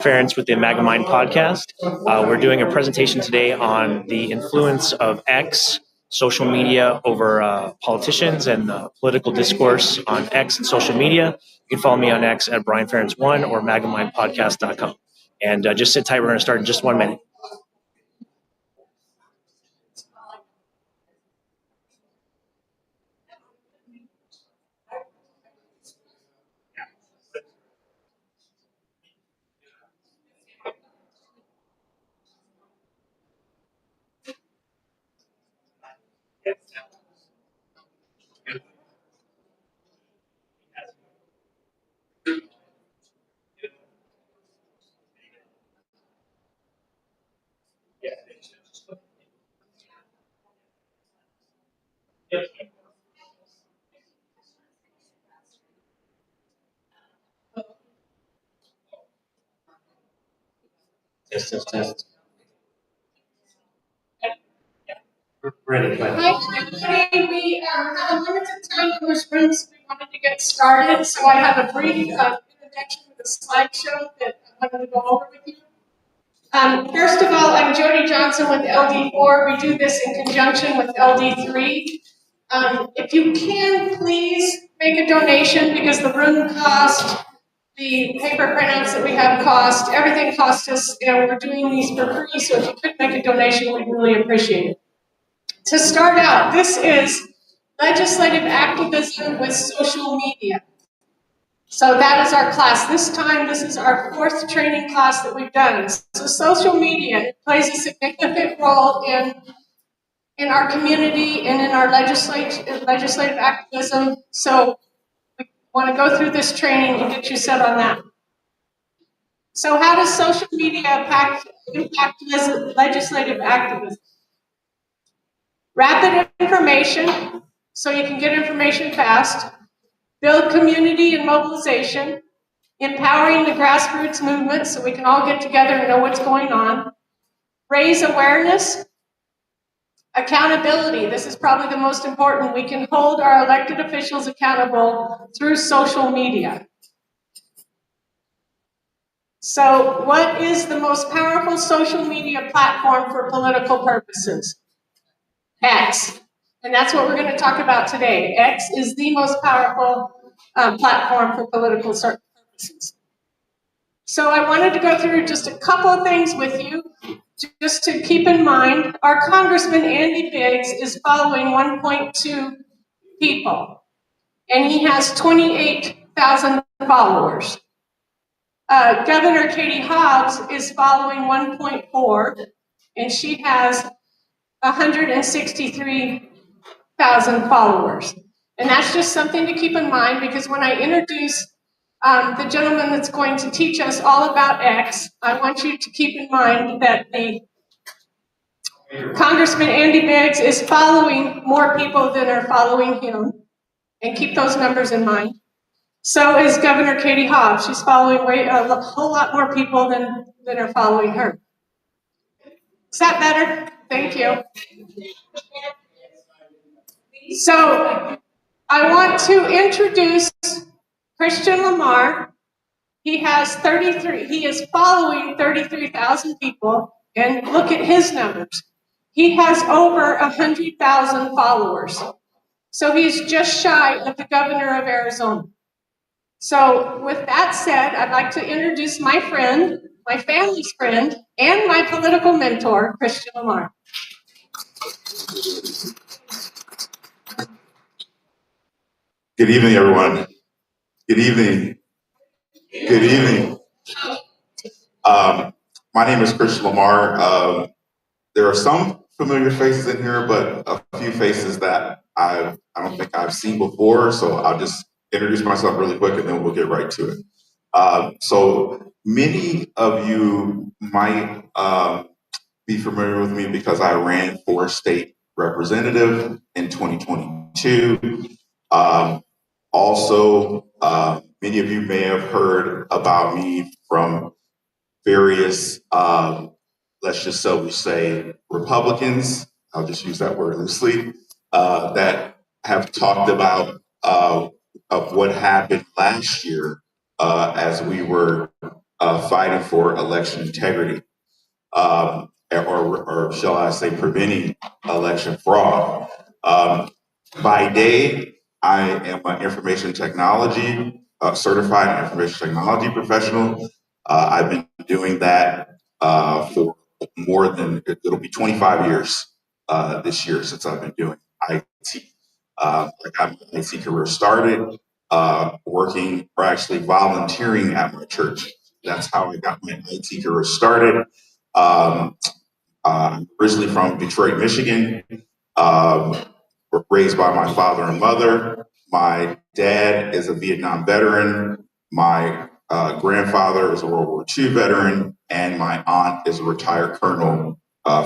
Ference with the MAGA Mind podcast. We're doing a presentation today on the influence of X, social media, over politicians and the political discourse on X and social media. You can follow me on X at BrianFerence1 or MAGAMindPodcast.com. And just sit tight. We're going to start in just 1 minute. Test. Ready. Hi, everybody. We have a limited time in this room, so we wanted to get started. So I have a brief introduction with a slideshow that I'm going to go over with you. First of all, I'm Jody Johnson with LD4. We do this in conjunction with LD3. If you can, please make a donation because the room cost, the paper printouts that we have cost, everything cost us. We're doing these for free, so if you could make a donation, we'd really appreciate it. To start out, this is legislative activism with social media. So that is our class. This time, this is our 4th training class that we've done. So social media plays a significant role in our community and in our legislative activism. So we want to go through this training and get you set on that. So how does social media impact legislative activism? Rapid information, so you can get information fast. Build community and mobilization. Empowering the grassroots movement so we can all get together and know what's going on. Raise awareness. Accountability, this is probably the most important. We can hold our elected officials accountable through social media. So what is the most powerful social media platform for political purposes? X. And that's what we're going to talk about today. X is the most powerful platform for political purposes. So I wanted to go through just a couple of things with you, just to keep in mind. Our Congressman Andy Biggs is following 1.2 people, and he has 28,000 followers. Governor Katie Hobbs is following 1.4, and she has 163,000 followers. And that's just something to keep in mind, because when I introduce the gentleman that's going to teach us all about X, I want you to keep in mind that the Congressman Andy Biggs is following more people than are following him, and keep those numbers in mind. So is Governor Katie Hobbs. She's following a whole lot more people than are following her. Is that better? Thank you. So I want to introduce Christian Lamar. He is following 33,000 people, and look at his numbers. He has over 100,000 followers. So he's just shy of the governor of Arizona. So with that said, I'd like to introduce my friend, my family's friend, and my political mentor, Christian Lamar. Good evening, everyone. Good evening. Good evening. My name is Christian Lamar. There are some familiar faces in here, but a few faces that I don't think I've seen before. So I'll just introduce myself really quick, and then we'll get right to it. So many of you might be familiar with me because I ran for state representative in 2022. Also, many of you may have heard about me from various, let's just say Republicans, I'll just use that word loosely, that have talked about of what happened last year as we were fighting for election integrity, or shall I say, preventing election fraud. By day, I am an information technology, certified information technology professional. I've been doing that for more than, it'll be 25 years this year since I've been doing IT. I got my IT career started working, or actually volunteering at my church. That's how I got my IT career started. I'm originally from Detroit, Michigan, raised by my father and mother. My dad is a Vietnam veteran. My grandfather is a World War II veteran, and my aunt is a retired colonel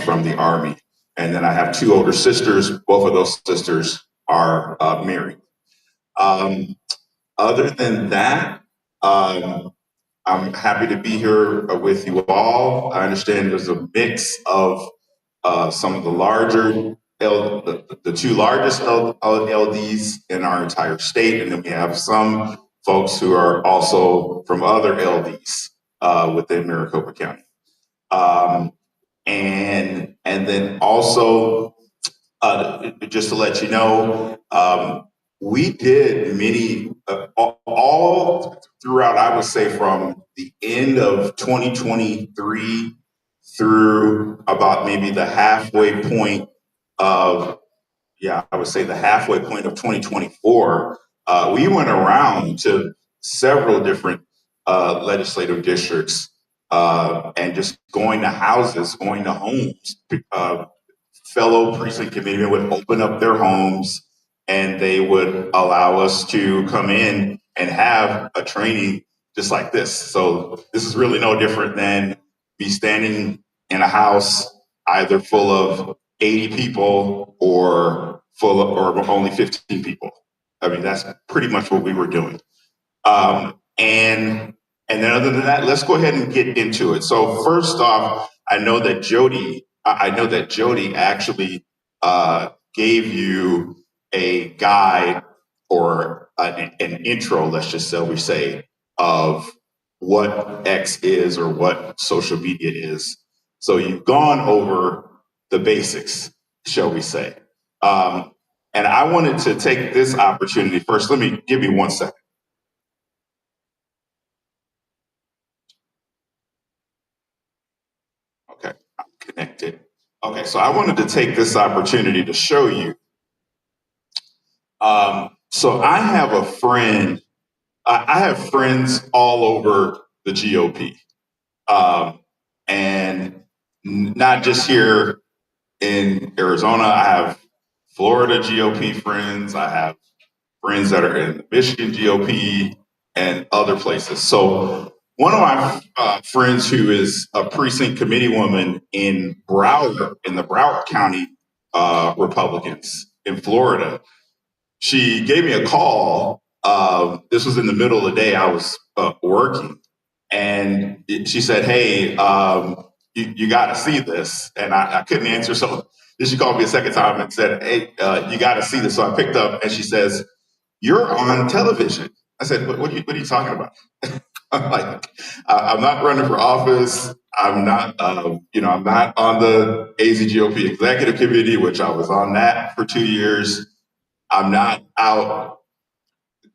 from the Army. And then I have two older sisters. Both of those sisters are married. Other than that, I'm happy to be here with you all. I understand there's a mix of some of the larger, the two largest LDs in our entire state, and then we have some folks who are also from other LDs within Maricopa County. And then also, just to let you know, we did many, all throughout, I would say from the end of 2023 through about maybe the halfway point of, I would say the halfway point of 2024, we went around to several different legislative districts and just going to houses, going to homes. Fellow precinct committeemen would open up their homes and they would allow us to come in and have a training just like this. So this is really no different than me standing in a house either full of 80 people or only 15 people. I mean, that's pretty much what we were doing. And then other than that, let's go ahead and get into it. So first off, I know that Jody actually gave you a guide or an intro, let's just say, of what X is or what social media is. So you've gone over the basics, shall we say. And I wanted to take this opportunity first. Give me 1 second. Okay, I'm connected. Okay, so I wanted to take this opportunity to show you. So I have a friend, I have friends all over the GOP. And not just here in Arizona, I have Florida GOP friends, I have friends that are in the Michigan GOP and other places. So one of my friends who is a precinct committee woman in Broward, in the Broward County Republicans in Florida, she gave me a call. This was in the middle of the day. I was working, and she said, "Hey, you got to see this." And I couldn't answer, so then she called me a second time and said, "Hey, you got to see this." So I picked up, and she says, "You're on television." I said, what are you talking about? I'm like, I'm not running for office. I'm not, I'm not on the AZGOP executive committee, which I was on that for 2 years. I'm not out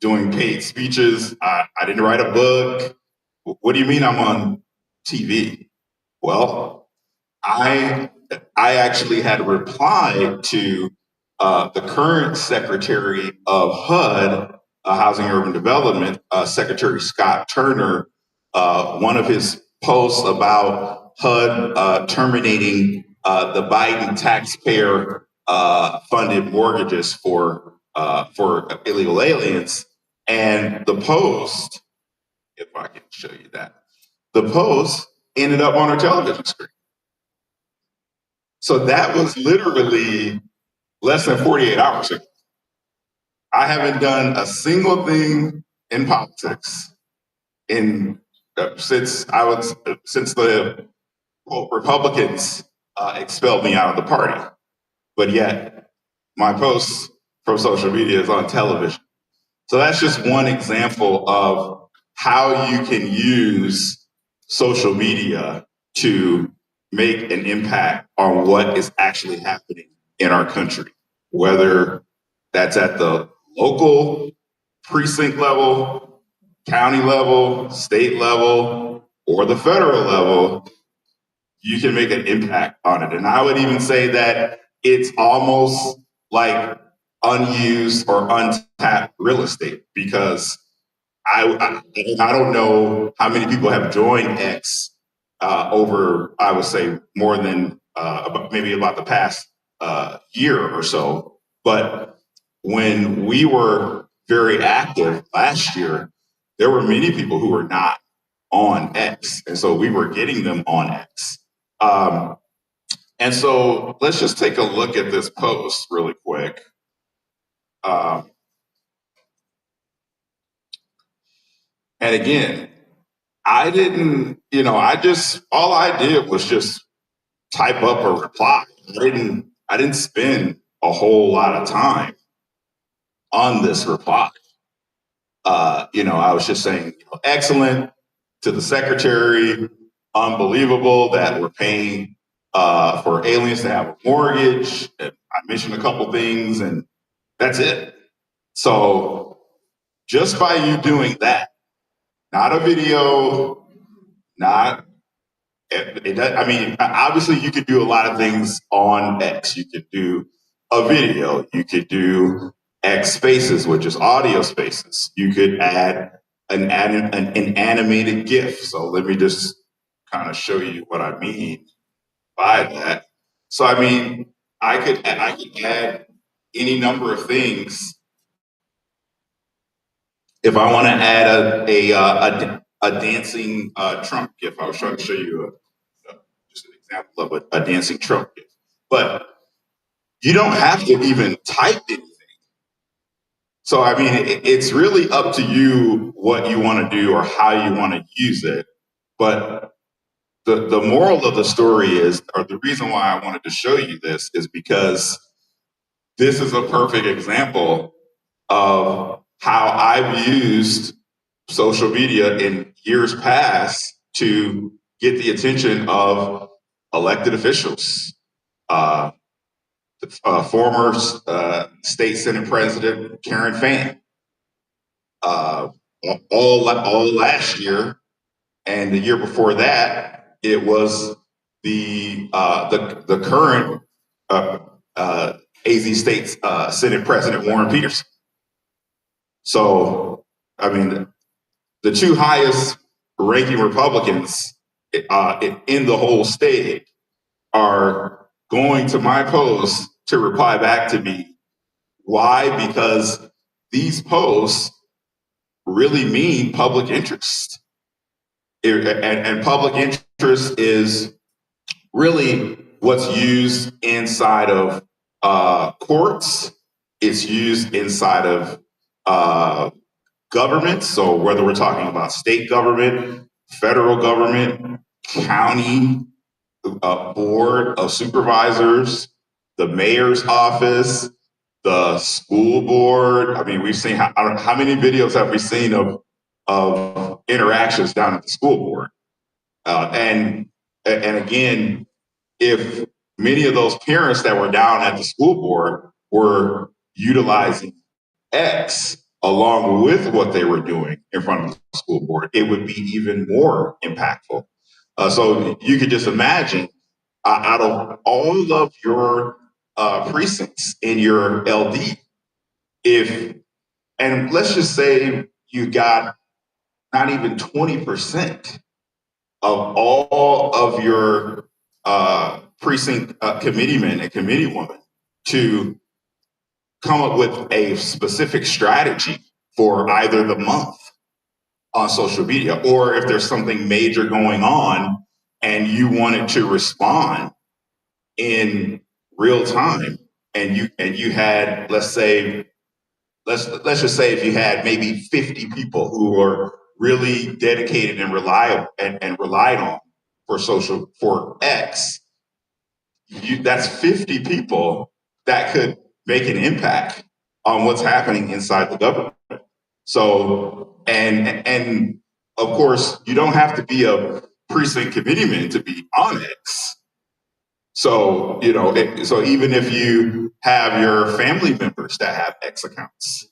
doing paid speeches. I didn't write a book. What do you mean I'm on TV? Well, I actually had replied to the current Secretary of HUD, Housing and Urban Development, Secretary Scott Turner, one of his posts about HUD terminating the Biden taxpayer funded mortgages for illegal aliens. And the post, if I can show you that, the post ended up on our television screen. So that was literally less than 48 hours ago. I haven't done a single thing in politics since the Republicans expelled me out of the party. But yet my posts from social media is on television. So that's just one example of how you can use social media to make an impact on what is actually happening in our country, whether that's at the local precinct level, county level, state level, or the federal level. You can make an impact on it. And I would even say that it's almost like unused or untapped real estate, because I don't know how many people have joined X over, I would say, more than maybe about the past year or so. But when we were very active last year, there were many people who were not on X. And so we were getting them on X. And so let's just take a look at this post really quick. And again, I didn't, all I did was just type up a reply. I didn't spend a whole lot of time on this reply. I was just saying, excellent to the secretary, unbelievable that we're paying for aliens to have a mortgage. I mentioned a couple things, and that's it. So just by you doing that, not a video, obviously you could do a lot of things on X. You could do a video, you could do X Spaces, which is audio spaces. You could add an animated GIF. So let me just kind of show you what I mean by that. So I could add any number of things. If I want to add a dancing Trump GIF, I was trying to show you just an example of a dancing Trump GIF. But you don't have to even type anything. So it's really up to you what you want to do or how you want to use it. But the moral of the story is, or the reason why I wanted to show you this, is because this is a perfect example of how I've used social media in years past to get the attention of elected officials. Former state Senate President Karen Fan, all last year, and the year before that, it was the current AZ State Senate President Warren Peterson. So, the two highest ranking Republicans in the whole state are going to my post to reply back to me. Why? Because these posts really mean public interest. And public interest is really what's used inside of courts. It's used inside of government. So whether we're talking about state government, federal government, county, board of supervisors, the mayor's office, the school board. We've seen how many videos have we seen of interactions down at the school board? And again, if many of those parents that were down at the school board were utilizing X along with what they were doing in front of the school board, it would be even more impactful. So you could just imagine, out of all of your precincts in your LD, and let's just say you got not even 20% of all of your precinct committeemen and committeewomen to come up with a specific strategy for either the month on social media, or if there's something major going on and you wanted to respond in real time, and you had, let's just say if you had maybe 50 people who were really dedicated and reliable and relied on for X, that's 50 people that could make an impact on what's happening inside the government. So, and of course, you don't have to be a precinct committeemen to be on X. So, so even if you have your family members that have X accounts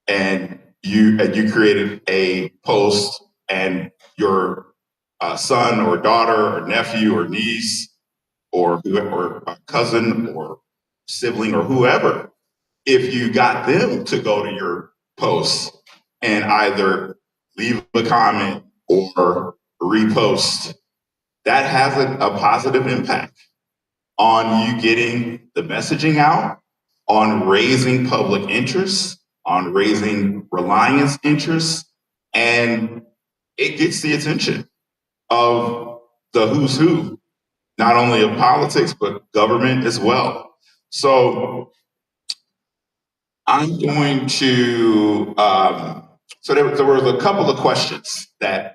and you created a post and your son or daughter or nephew or niece or a cousin or sibling or whoever, if you got them to go to your post and either leave a comment or repost, that has a positive impact on you getting the messaging out, on raising public interest, on raising reliance interest, and it gets the attention of the who's who, not only of politics, but government as well. So I'm going to, so there were a couple of questions that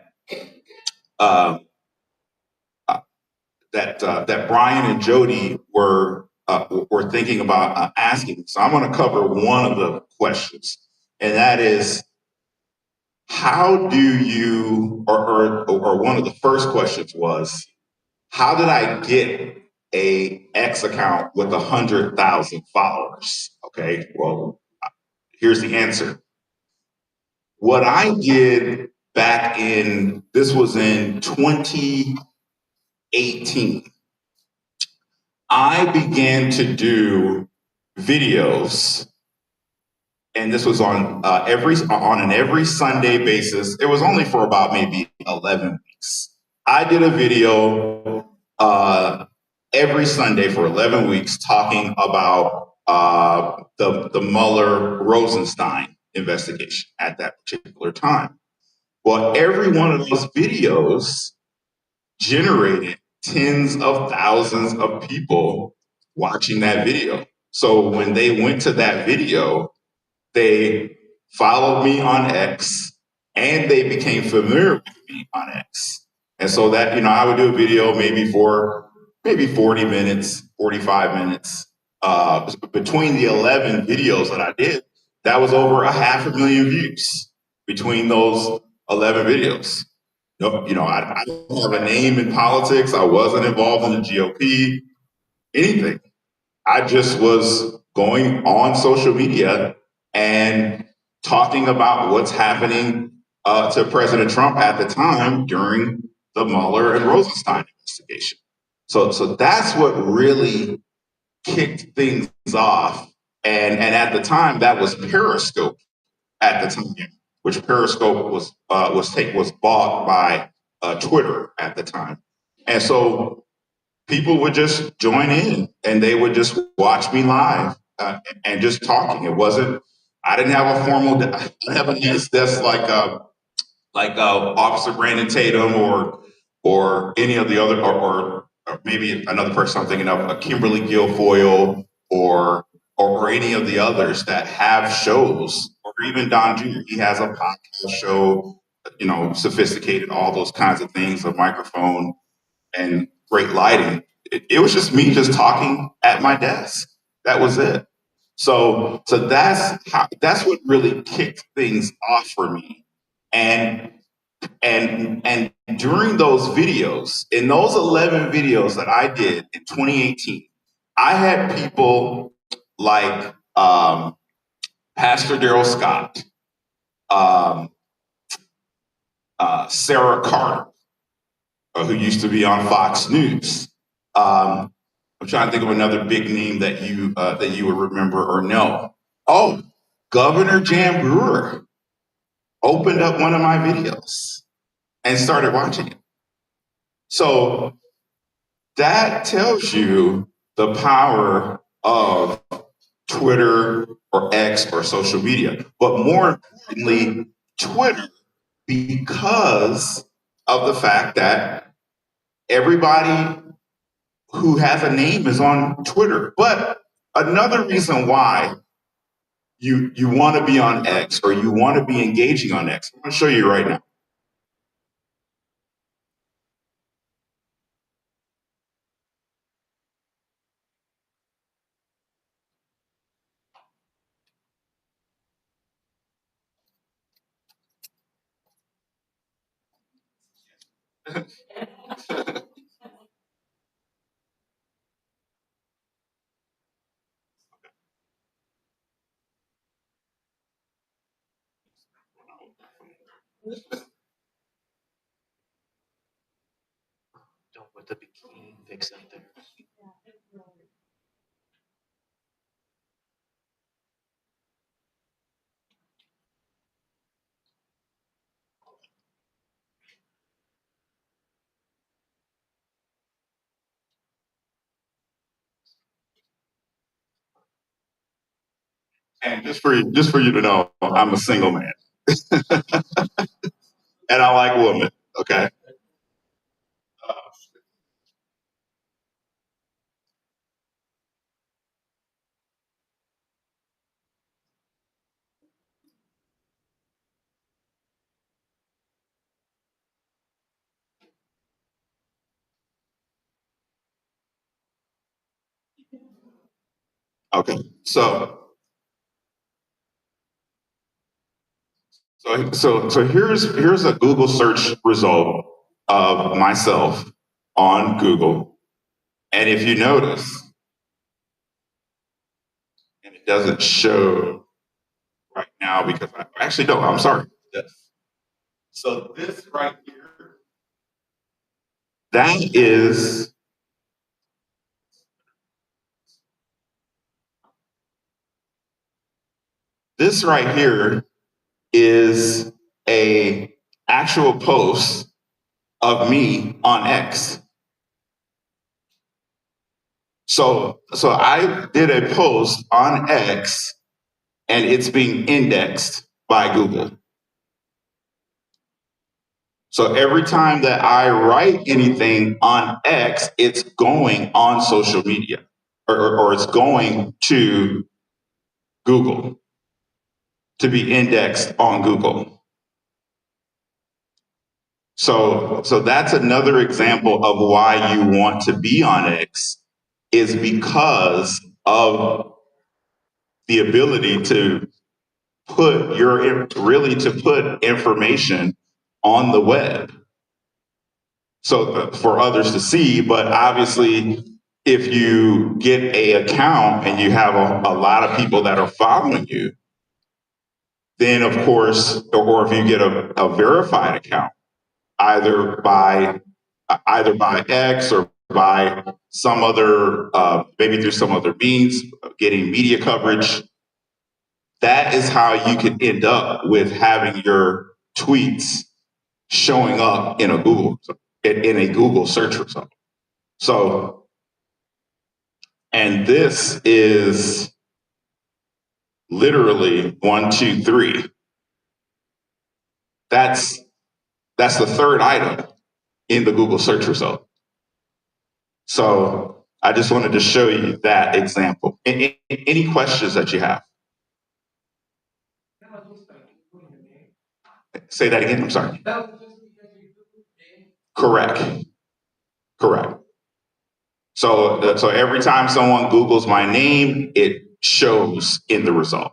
that Brian and Jody were thinking about asking. So I'm going to cover one of the questions, and that is, how do you, or one of the first questions was, how did I get a X account with 100,000 followers? Okay, well, here's the answer. What I did back in, this was in 2018, I began to do videos, and this was on an every Sunday basis. It was only for about maybe 11 weeks. I did a video every Sunday for 11 weeks talking about the Mueller-Rosenstein investigation at that particular time. Well, every one of those videos generated tens of thousands of people watching that video. So when they went to that video, they followed me on X and they became familiar with me on X. And so that, I would do a video maybe 40 minutes, 45 minutes. Between the 11 videos that I did, that was over 500,000 views between those 11 videos. I don't have a name in politics. I wasn't involved in the GOP, anything. I just was going on social media and talking about what's happening to President Trump at the time during the Mueller and Rosenstein investigation. So that's what really kicked things off. And at the time, that was Periscope at the time, which Periscope was bought by Twitter at the time. And so people would just join in and they would just watch me live and just talking. It wasn't, I didn't have a formal, I didn't have a news desk like Officer Brandon Tatum or any of the other, or maybe another person I'm thinking of, Kimberly Guilfoyle or any of the others that have shows, or even Don Jr. He has a podcast show, sophisticated, all those kinds of things, a microphone and great lighting. It was just me just talking at my desk. That was it. So that's what really kicked things off for me. And during those videos, in those 11 videos that I did in 2018, I had people like Pastor Daryl Scott, Sarah Carter, who used to be on Fox News. I'm trying to think of another big name that you would remember or know. Oh, Governor Jan Brewer opened up one of my videos and started watching it. So that tells you the power of Twitter or X or social media, but more importantly, Twitter, because of the fact that everybody who has a name is on Twitter. But another reason why you want to be on X or you want to be engaging on X, I'm going to show you right now. Don't put the bikini pics out there. And just for you to know, I'm a single man, and I like women. Okay. Okay. So here's a Google search result of myself on Google, and if you notice, and it doesn't show right now because I actually no, I'm sorry. Yes. So this right here, that is this right here is a actual post of me on X. So I did a post on X and it's being indexed by Google. So every time that I write anything on X, it's going on social media or it's going to Google to be indexed on Google. So that's another example of why you want to be on X is because of the ability to put information on the web. So for others to see, but obviously if you get a account and you have a lot of people that are following you, then of course, or if you get a verified account, either by X or by some other, maybe through some other means, getting media coverage, that is how you can end up with having your tweets showing up in a Google search result. So, and this is literally 1, 2, 3. That's the third item in the Google search result. So I just wanted to show you that example. Any questions that you have? Say that again. I'm sorry. Correct. Correct. So every time someone Googles my name, it shows in the result.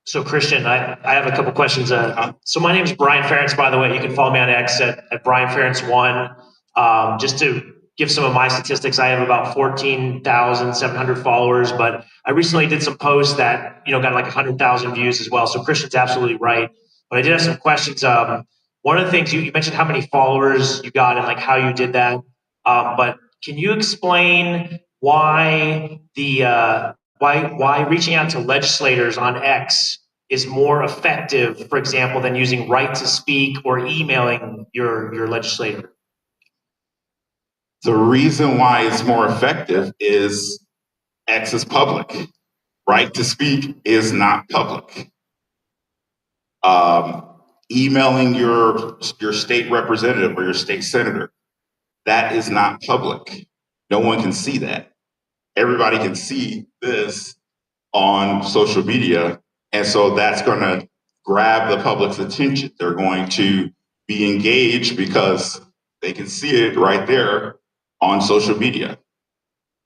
So Christian, I have a couple questions. So my name is Brian Ference, by the way. You can follow me on X at Brian Ference1. Just to give some of my statistics, I have about 14,700 followers, but I recently did some posts that got like 100,000 views as well. So Christian's absolutely right. But I did have some questions. One of the things you mentioned how many followers you got and like how you did that. But can you explain why why reaching out to legislators on X is more effective, for example, than using right to speak or emailing your legislator? The reason why it's more effective is X is public. Right to speak is not public. Emailing your state representative or your state senator, that is not public. No one can see that. Everybody can see this on social media, and so that's going to grab the public's attention. They're going to be engaged because they can see it right there on social media.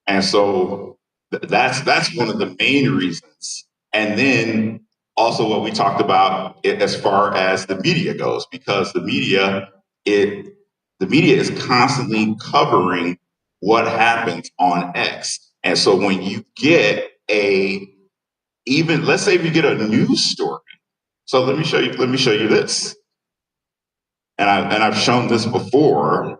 And so that's one of the main reasons. And then also what we talked about as far as the media goes, because the media the media is constantly covering what happens on X. And so when you get let's say if you get a news story. So let me show you this. And I've shown this before.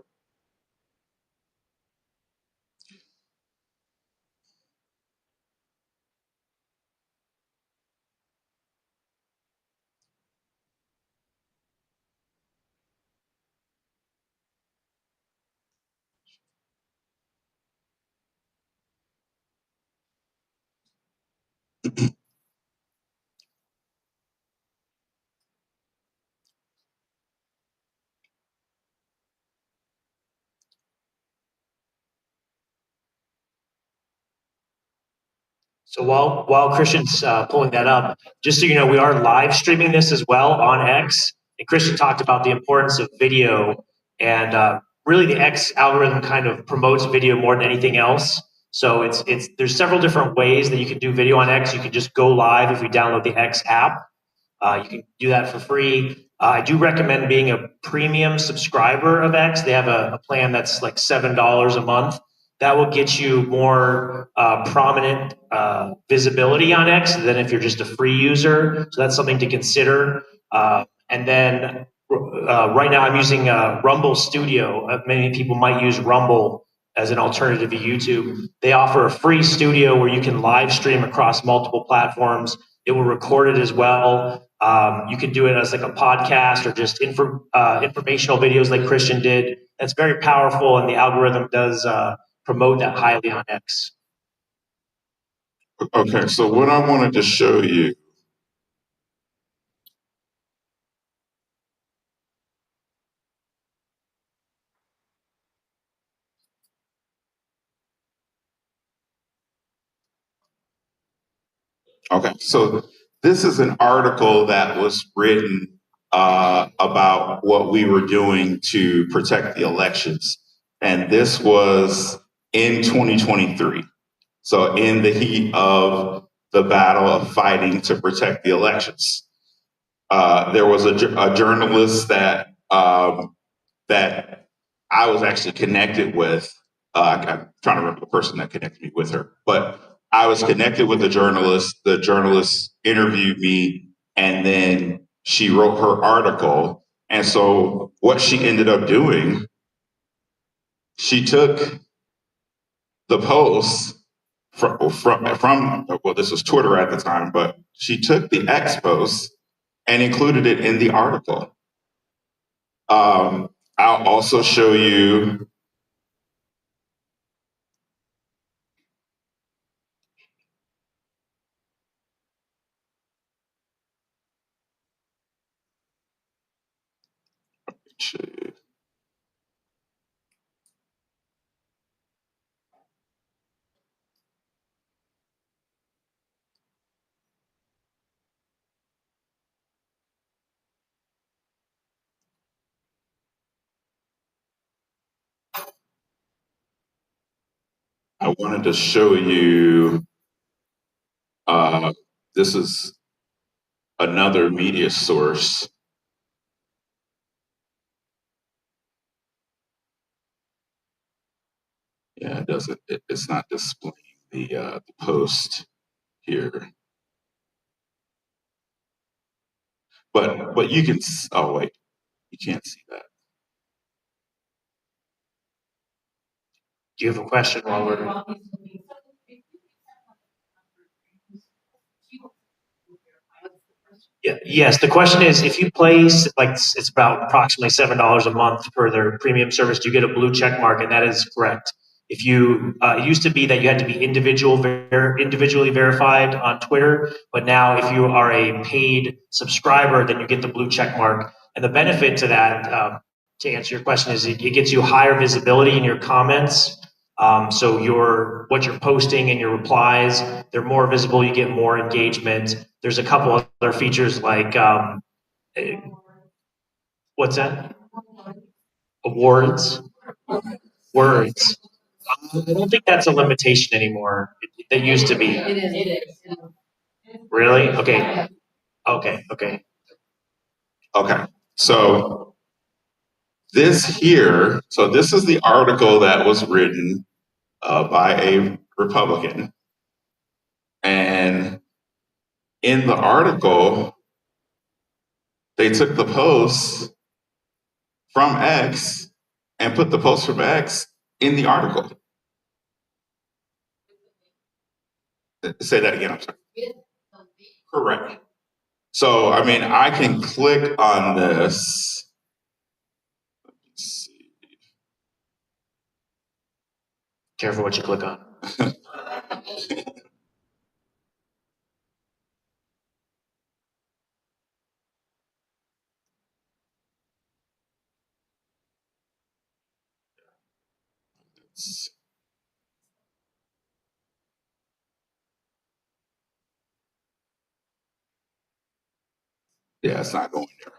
So while Christian's pulling that up, just so you know, we are live streaming this as well on X. And Christian talked about the importance of video, and really the X algorithm kind of promotes video more than anything else. So there's several different ways that you can do video on X. You can just go live if you download the X app. You can do that for free. I do recommend being a premium subscriber of X. They have a plan that's like $7 a month. That will get you more prominent visibility on X than if you're just a free user. So that's something to consider. And then right now I'm using Rumble Studio. Many people might use Rumble as an alternative to YouTube. They offer a free studio where you can live stream across multiple platforms. It will record it as well. You can do it as like a podcast or just informational videos like Christian did. That's very powerful, and the algorithm does promote that highly on X. Okay, so what I wanted to show you. Okay, so this is an article that was written about what we were doing to protect the elections. And this was in 2023. So in the heat of the battle of fighting to protect the elections. There was a journalist that I was actually connected with. I'm trying to remember the person that connected me with her, but I was connected with a journalist. The journalist interviewed me, and then she wrote her article. And so what she ended up doing, she took the post from well, this was Twitter at the time, but she took the X post and included it in the article. I'll also show you. I wanted to show you. This is another media source. Yeah, it doesn't. It's not displaying the post here. But you can. Oh wait, you can't see that. Do you have a question while we're? Yeah, yes, the question is, if you place, like, it's about approximately $7 a month for their premium service, do you get a blue check mark? And that is correct. If you, it used to be that you had to be individually verified on Twitter, but now if you are a paid subscriber, then you get the blue check mark. And the benefit to that, to answer your question, is it gets you higher visibility in your comments. So what you're posting and your replies, they're more visible. You get more engagement. There's a couple other features like what's that? Awards, words. I don't think that's a limitation anymore. That used to be. It is. Really? Okay. Okay. Okay. Okay. So this here, so this is the article that was written by a Republican. And in the article, they took the post from X and put the post from X in the article. Say that again, I'm sorry. Correct. So, I mean, I can click on this. Let's see. Careful what you click on. Yeah, it's not going there.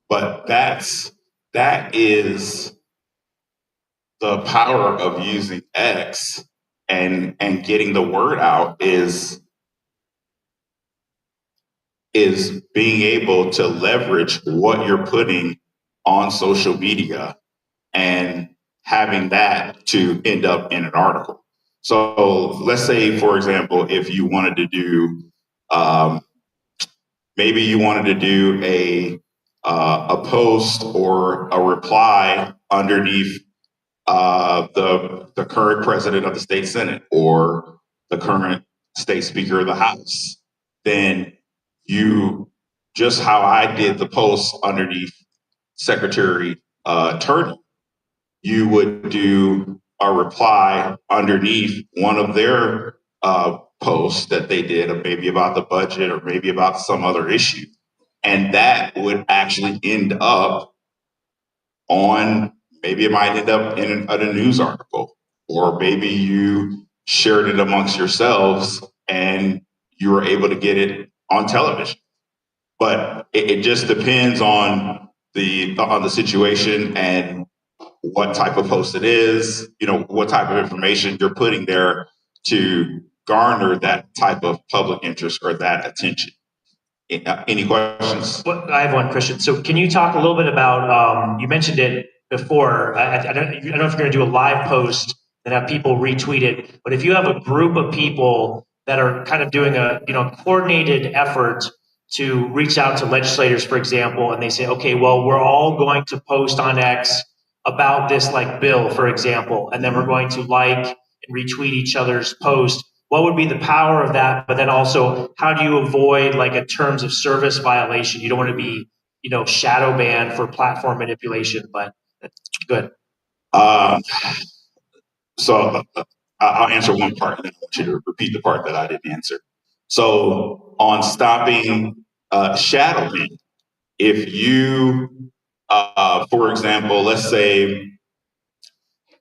But that is the power of using X and getting the word out is being able to leverage what you're putting on social media and having that to end up in an article. So let's say, for example, if you wanted to do, maybe you wanted to do a post or a reply underneath the current president of the state Senate or the current state speaker of the House, then you, just how I did the post underneath Secretary Turner, you would do a reply underneath one of their posts that they did, or maybe about the budget or maybe about some other issue. And that would actually end up on, maybe it might end up in a news article, or maybe you shared it amongst yourselves and you were able to get it on television. But it just depends on the situation and what type of post it is, what type of information you're putting there to garner that type of public interest or that attention. Any questions? Well, I have one, Christian. So can you talk a little bit about, you mentioned it before, I don't know if you're going to do a live post and have people retweet it, but if you have a group of people that are kind of doing a coordinated effort to reach out to legislators, for example, and they say, okay, well, we're all going to post on X about this bill, for example, and then we're going to and retweet each other's post. What would be the power of that? But then also, how do you avoid a terms of service violation? You don't want to be, shadow banned for platform manipulation, but good. So I'll answer one part and then I want you to repeat the part that I didn't answer. So on stopping shadowing, if you, for example, let's say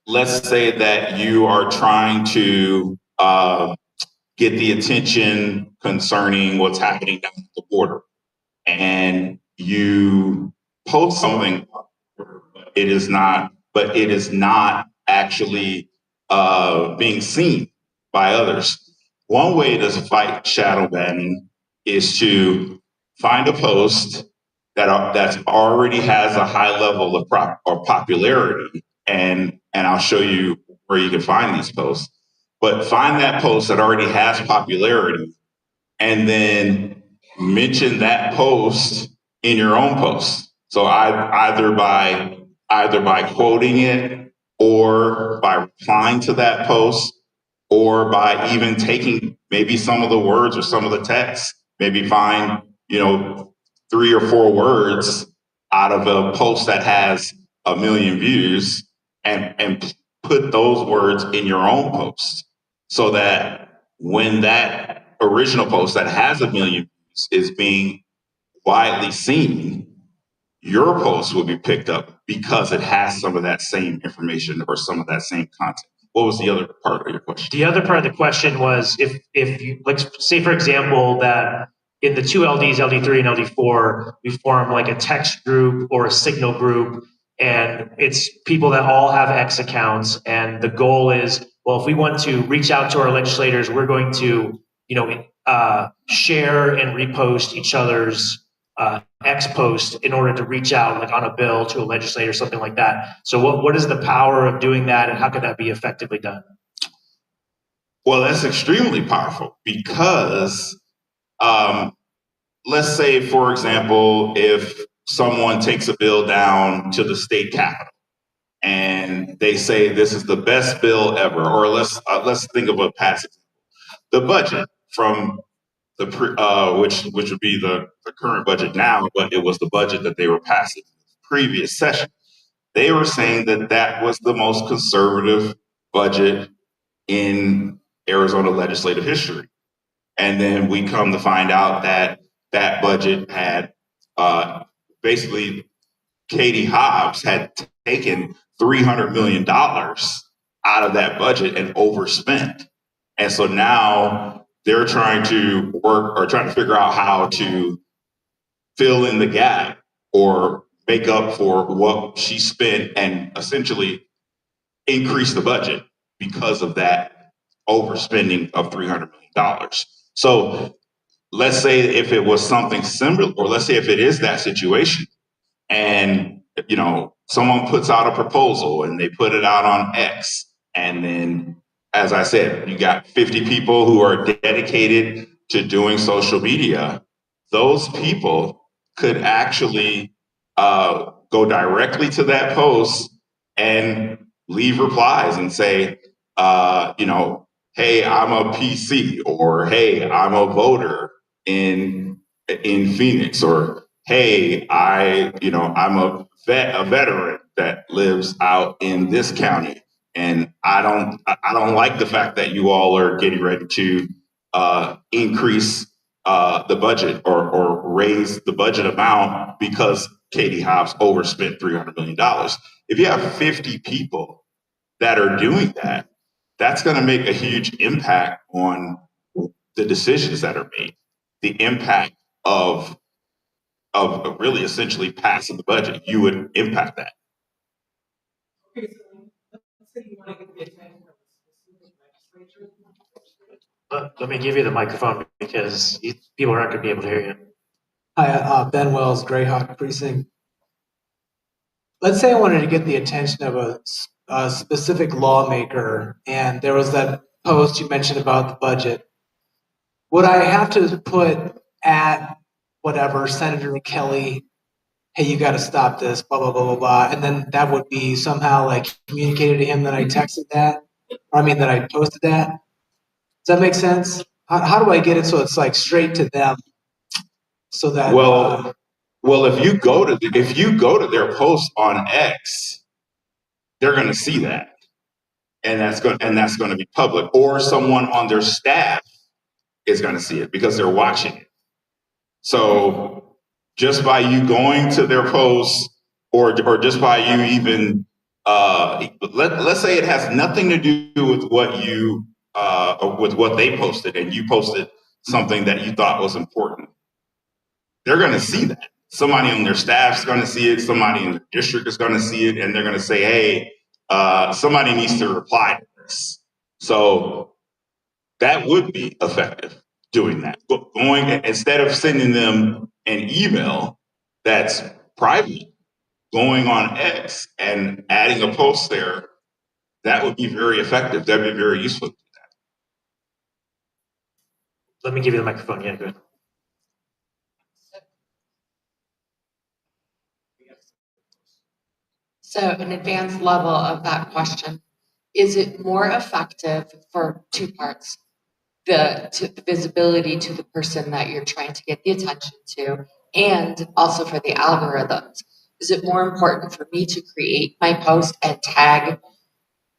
that you are trying to get the attention concerning what's happening down at the border, and you post something, it is not actually being seen by others. One way to fight shadow banning is to find a post that already has a high level of popularity, and I'll show you where you can find these posts. But find that post that already has popularity, and then mention that post in your own post. So either by quoting it, or by replying to that post, or by even taking maybe some of the words or some of the text, maybe find 3 or 4 words out of a post that has 1 million views and put those words in your own post, so that when that original post that has 1 million views is being widely seen, your post will be picked up because it has some of that same information or some of that same content. What was the other part of your question? The other part of the question was if you, say for example that in the two LDs, LD3 and LD4, we form a text group or a signal group, and it's people that all have X accounts, and the goal is, well, if we want to reach out to our legislators, we're going to share and repost each other's X post in order to reach out like on a bill to a legislator, something like that. So what is the power of doing that, and how could that be effectively done? Well, that's extremely powerful because let's say, for example, if someone takes a bill down to the state capitol and they say this is the best bill ever, or let's think of a passage, the budget from the which would be the current budget now, but it was the budget that they were passing in the previous session. They were saying that that was the most conservative budget in Arizona legislative history. And then we come to find out that that budget had basically Katie Hobbs had taken $300 million out of that budget and overspent. And so now they're trying to work or trying to figure out how to fill in the gap or make up for what she spent and essentially increase the budget because of that overspending of $300 million. So let's say if it was something similar, or let's say if it is that situation, and someone puts out a proposal and they put it out on X, and then, as I said, you got 50 people who are dedicated to doing social media. Those people could actually go directly to that post and leave replies and say, hey, I'm a PC, or hey, I'm a voter in Phoenix, or hey, I'm a veteran that lives out in this county, and I don't like the fact that you all are getting ready to increase the budget or raise the budget amount because Katie Hobbs overspent $300 million. If you have 50 people that are doing that, that's going to make a huge impact on the decisions that are made, the impact of really essentially passing the budget. You would impact that. Okay, so let's say you want to get the attention of a specific legislature. Let me give you the microphone because people aren't going to be able to hear you. Hi, Ben Wells, Greyhawk Precinct. Let's say I wanted to get the attention of a specific lawmaker, and there was that post you mentioned about the budget. Would I have to put at whatever, Senator Kelly, hey, you got to stop this, blah, blah, blah, blah, blah, and then that would be somehow like communicated to him that I texted that, or I mean that I posted that? Does that make sense? How do I get it so it's like straight to them, so that well, if you go to their post on X, they're going to see that, and that's going to be public, or someone on their staff is going to see it because they're watching it. So just by you going to their posts, or just by you even let's say it has nothing to do with what you with what they posted, and you posted something that you thought was important, they're going to see that. Somebody on their staff is going to see it. Somebody in the district is going to see it, and they're going to say, hey, somebody needs to reply to this. So that would be effective, doing that. Going, instead of sending them an email that's private, going on X and adding a post there, that would be very effective. That'd be very useful. Let me give you the microphone. Yeah, go ahead. So an advanced level of that question, is it more effective for two parts? The visibility to the person that you're trying to get the attention to, and also for the algorithms. Is it more important for me to create my post and tag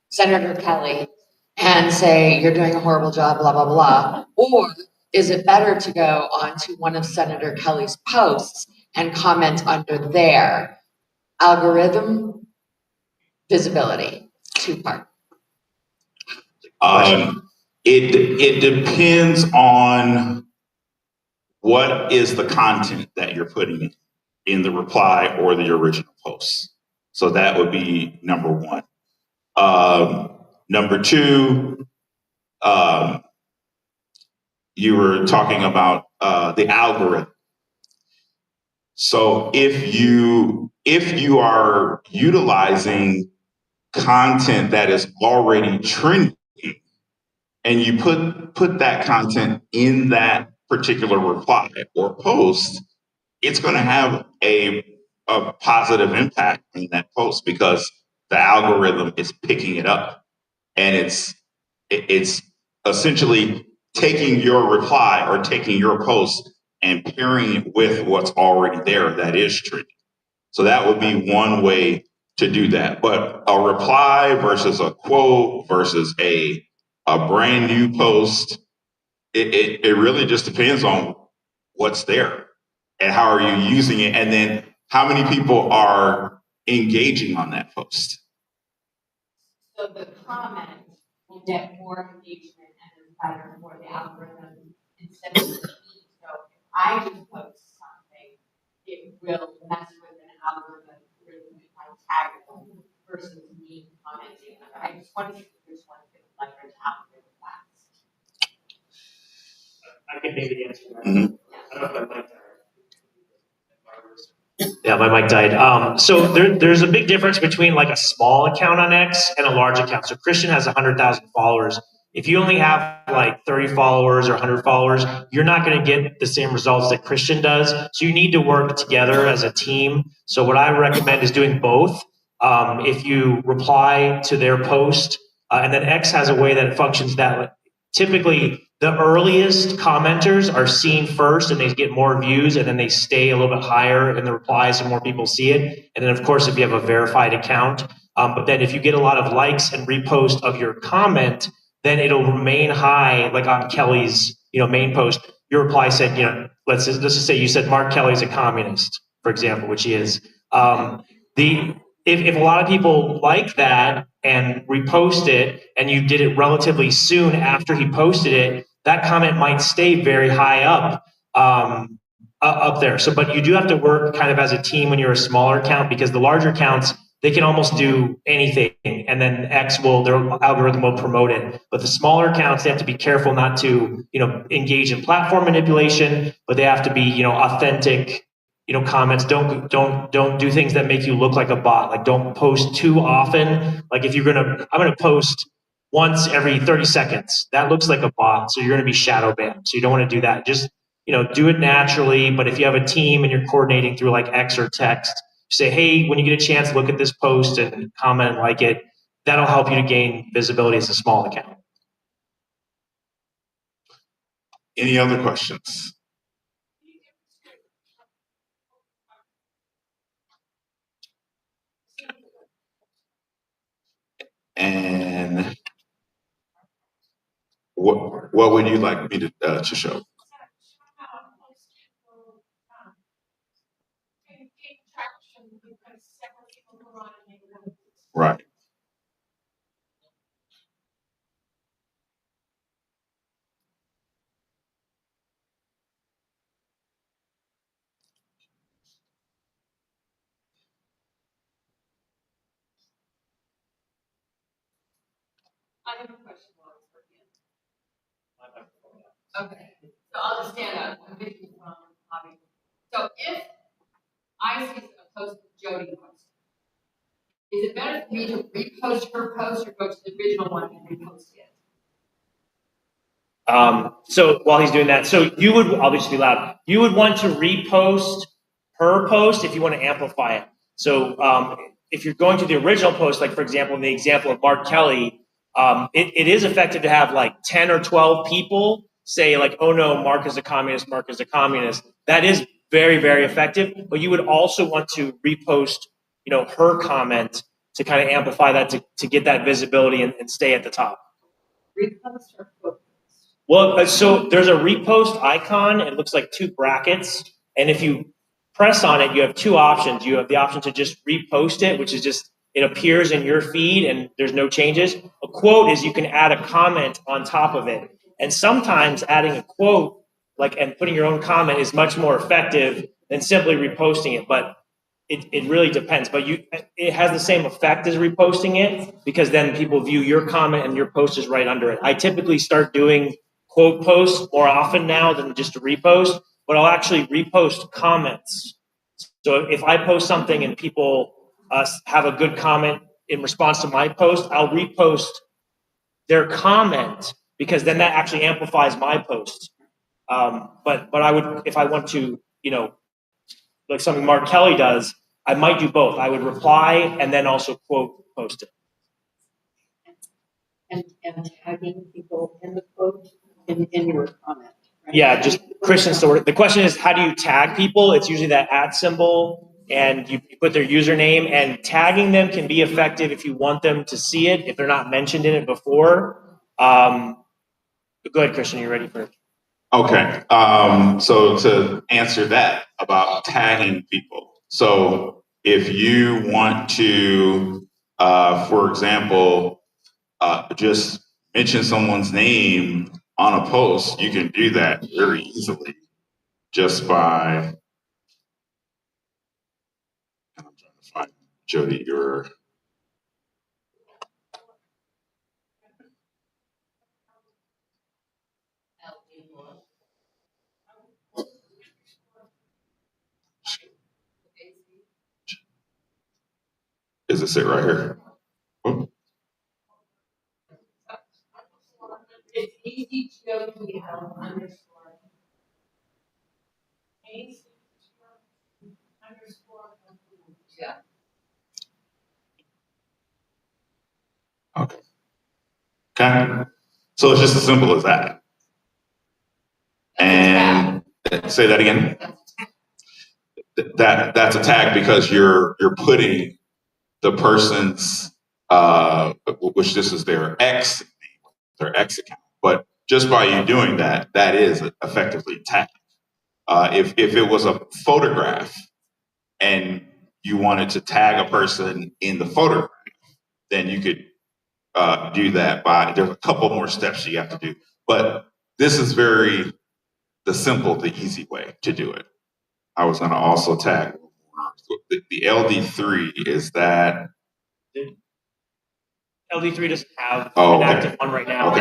Senator Kelly and say, you're doing a horrible job, blah, blah, blah? Or is it better to go onto one of Senator Kelly's posts and comment under there? Algorithm, visibility, two-part. It depends on what is the content that you're putting in the reply or the original post. So that would be number one. Number two, you were talking about the algorithm. So if you are utilizing content that is already trending and you put that content in that particular reply or post, it's going to have a positive impact in that post because the algorithm is picking it up, and it's essentially taking your reply or taking your post and pairing it with what's already there that is trending. So that would be one way to do that. But a reply versus a quote versus a brand new post, it really just depends on what's there and how are you using it, and then how many people are engaging on that post. So the comment will get more engagement and is better for the algorithm instead of the feed. So if I just post something, it will mess with an algorithm really if I tag them versus me commenting. I just want to see which one could leverage algorithm fast. I can maybe answer that. Mhm. I don't know if my mic died. Yeah, my mic died. So there's a big difference between like a small account on X and a large account. So Christian has 100,000 followers. If you only have like 30 followers or 100 followers, you're not going to get the same results that Christian does. So you need to work together as a team. So what I recommend is doing both. If you reply to their post, and then X has a way that it functions that way. Typically, the earliest commenters are seen first and they get more views, and then they stay a little bit higher in the replies and more people see it. And then, of course, if you have a verified account, but then if you get a lot of likes and repost of your comment, then it'll remain high, like on Kelly's main post. Your reply said, let's just say you said Mark Kelly's a communist, for example, which he is. If a lot of people like that and repost it, and you did it relatively soon after he posted it, that comment might stay very high up there. So, but you do have to work kind of as a team when you're a smaller account, because the larger accounts, they can almost do anything, and then their algorithm will promote it. But the smaller accounts, they have to be careful not to engage in platform manipulation, but they have to be authentic. Comments. Don't do things that make you look like a bot. Like, don't post too often. Like, if I'm gonna post once every 30 seconds. That looks like a bot, so you're gonna be shadow banned. So you don't want to do that. Just do it naturally. But if you have a team and you're coordinating through like X or text, say, hey, when you get a chance, look at this post and comment and like it. That'll help you to gain visibility as a small account. Any other questions? And what would you like me to show? Right. I have a question while it's working. Okay, so I'll just stand up. I'm thinking from Bobby. So if I see a post that Jody posted, is it better for me to repost her post or go to the original one and repost it? So while he's doing that, so I'll just be loud. You would want to repost her post if you want to amplify it. So if you're going to the original post, like for example, in the example of Mark Kelly, it is effective to have like 10 or 12 people say like, oh no, Mark is a communist, Mark is a communist. That is very, very effective. But you would also want to repost, her comment to kind of amplify that to get that visibility and stay at the top. Repost or post? Well, so there's a repost icon. It looks like two brackets. And if you press on it, you have two options. You have the option to just repost it, which is just, it appears in your feed and there's no changes. A quote is you can add a comment on top of it. And sometimes adding a quote, and putting your own comment is much more effective than simply reposting it. But it really depends. But it has the same effect as reposting it, because then people view your comment and your post is right under it. I typically start doing quote posts more often now than just a repost, but I'll actually repost comments. So if I post something and people have a good comment in response to my post, I'll repost their comment because then that actually amplifies my post. But I would, if I want to, like something Mark Kelly does, I might do both. I would reply and then also quote post it. And tagging people in the quote in your comment. Right? Yeah, just Christian story. The question is, how do you tag people? It's usually that @ symbol, and you put their username. And tagging them can be effective if you want them to see it if they're not mentioned in it before. Go ahead, Christian. You ready for it? Okay. So to answer that about tagging people, so if you want to, for example, just mention someone's name on a post, you can do that very easily just by. I'm trying to find Jody your. Is this it right here? Oh. It's easy to go to the yeah. Okay. Okay. So it's just as simple as that. And say that again. That's a tag because you're putting the person's which this is their X account. But just by you doing that, that is effectively tagging. If it was a photograph and you wanted to tag a person in the photograph, then you could do that by, there's a couple more steps you have to do. But this is the easy way to do it. I was going to also tag the LD3 is that. LD3 doesn't have an active one right now.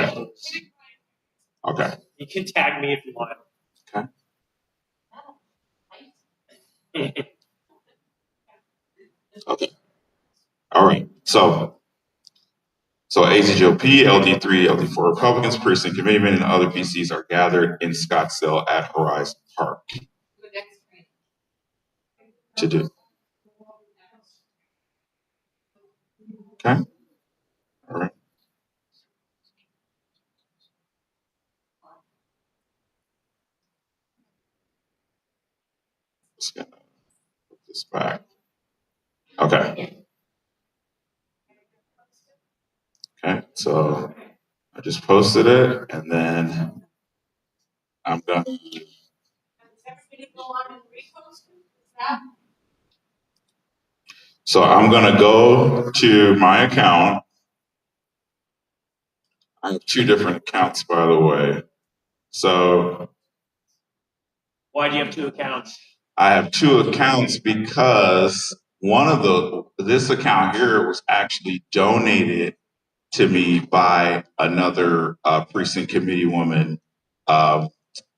Okay. You can tag me if you want. Okay. Okay. All right. So ACGOP, LD3, LD4 Republicans, precinct committeemen, and other PCs are gathered in Scottsdale at Horizon Park to do. Okay. All right. Just gonna put this back. Okay. Okay. So I just posted it, and then I'm gonna. So I'm gonna go to my account. I have 2 different accounts, by the way. So why do you have 2 accounts? I have 2 accounts because this account here was actually donated to me by another precinct committee woman, and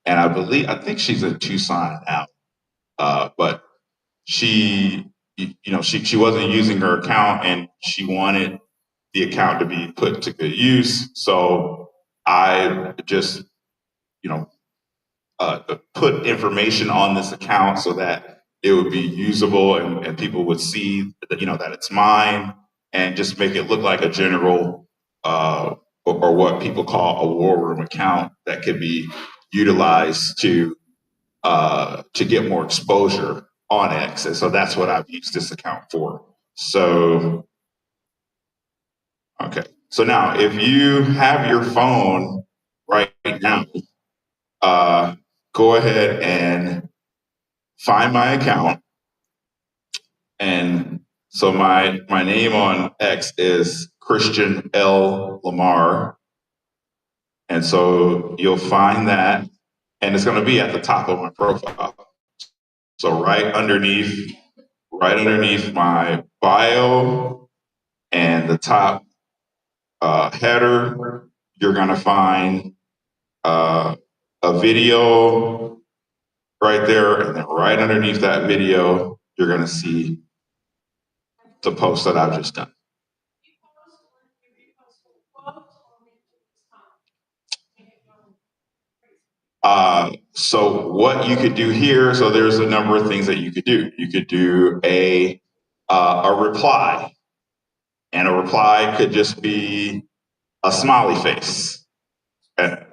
I think she's in Tucson now, but she wasn't using her account and she wanted the account to be put to good use, so I just put information on this account so that it would be usable and people would see that it's mine, and just make it look like a general or what people call a war room account that could be utilized to get more exposure on X. And so that's what I've used this account for. So okay. So now if you have your phone right now, go ahead and find my account. And so my name on X is Christian L. Lamar. And so you'll find that, and it's going to be at the top of my profile. So right underneath my bio and the top header, you're going to find a video right there, and then right underneath that video, you're going to see the post that I've just done. So what you could do here, so there's a number of things that you could do. You could do a reply, and a reply could just be a smiley face. And,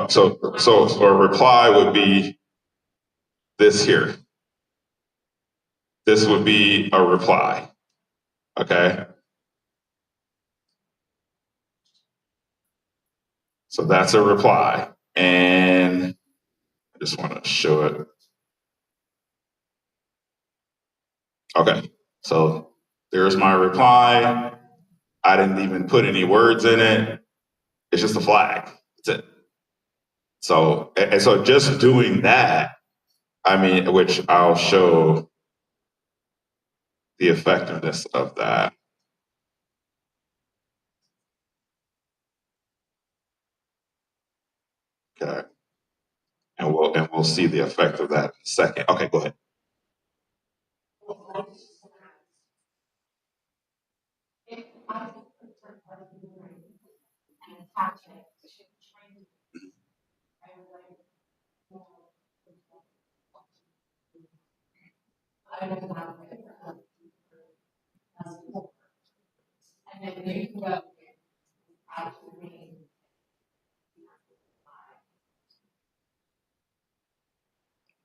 so a reply would be this here. This would be a reply. Okay. So that's a reply, and I just want to show it. Okay, so there's my reply. I didn't even put any words in it. It's just a flag. That's it. So, and so just doing that, I mean, which I'll show the effectiveness of that. Okay. And we'll see the effect of that in a second. Okay, go ahead.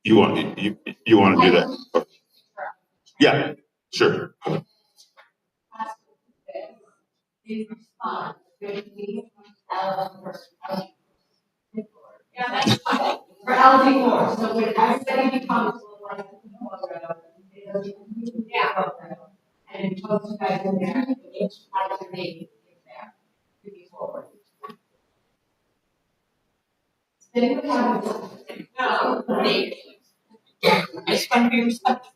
You want to do that? Okay. Yeah, sure. For LD4, so when everybody becomes like yeah, and it posts you guys in there, each has your name there to be forward. No, I just want to be respectful.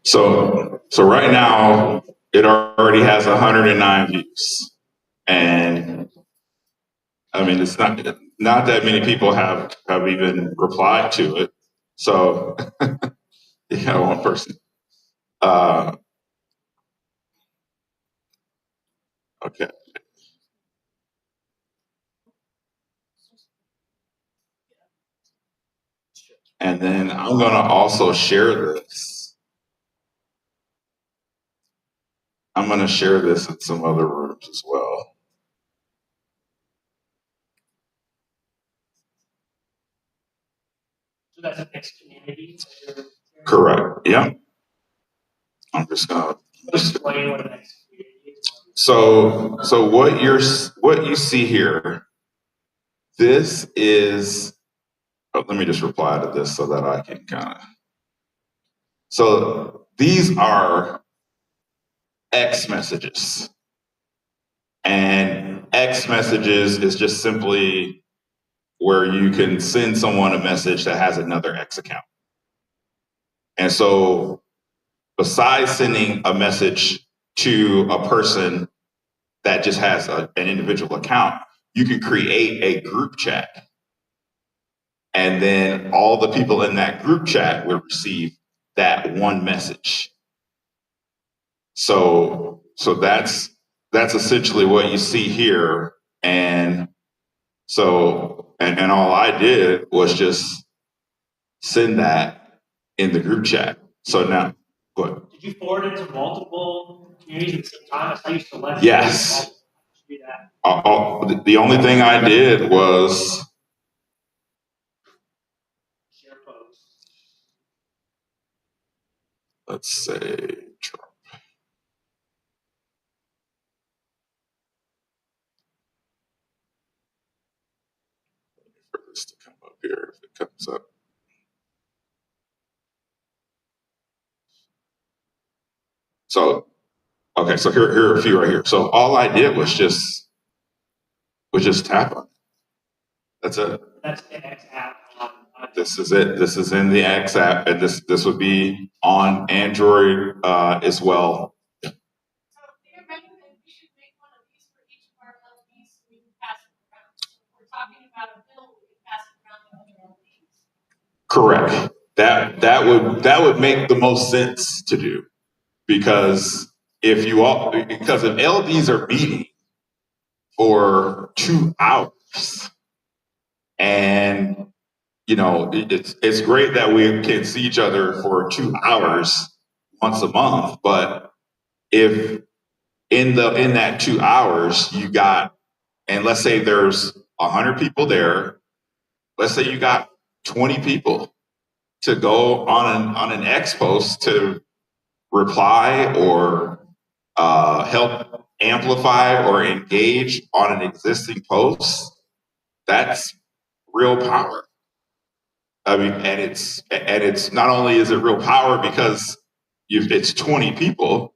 So right now it already has 109 views, and I mean it's not that many people have even replied to it. So yeah, one person. Okay. And then I'm going to also share this. I'm going to share this in some other rooms as well. So that's an X community. Correct. Yeah. I'm just going to explain what an X community is. So what you see here, this is, let me just reply to this so that I can kind of, so these are X messages, and X messages is just simply where you can send someone a message that has another X account. And so besides sending a message to a person that just has an individual account, you can create a group chat. And then all the people in that group chat will receive that one message. So that's essentially what you see here. And so, and all I did was just send that in the group chat. So now, go ahead. Did you forward it to multiple communities at the same time? I used to let Yes. do that. The only thing I did was Share posts. let's say Trump. For this to come up here, if it comes up. So, okay, so here are a few right here. So all I did was just tap on it. That's it. That's the X app. This is it. This is in the X app, and this would be on Android as well. So do you recommend we should make one of these for each of our LPs Correct. That would make the most sense to do, because if LDs are meeting for 2 hours, and it's great that we can see each other for 2 hours once a month, but if in that 2 hours you got, and let's say there's 100 people there, let's say you got 20 people to go on an X post to reply or help amplify or engage on an existing post, that's real power. I mean, and it's not only is it real power because it's 20 people,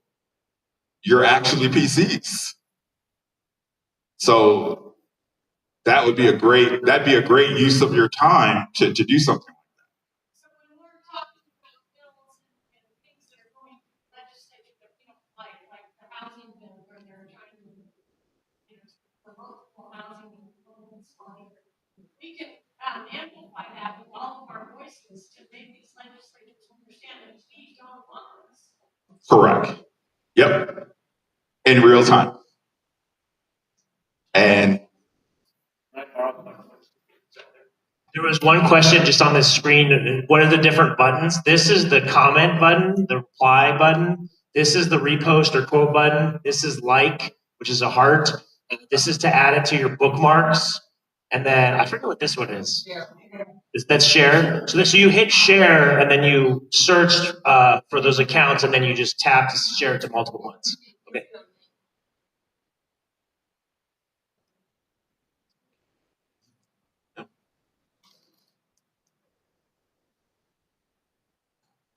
you're actually PCs. So that'd be a great use of your time to do something. So when we're talking about bills and things that are going through the legislature, like the housing bill, where they're trying to, promote housing improvements, we can amplify that with all of our voices to make these legislators understand that we don't want this. Correct. Yep. In real time. And There was one question just on this screen. What are the different buttons? This is the comment button, the reply button. This is the repost or quote button. This is like, which is a heart. And this is to add it to your bookmarks. And then I forget what this one is. That's share. So you hit share, and then you search for those accounts, and then you just tap to share it to multiple ones. Okay.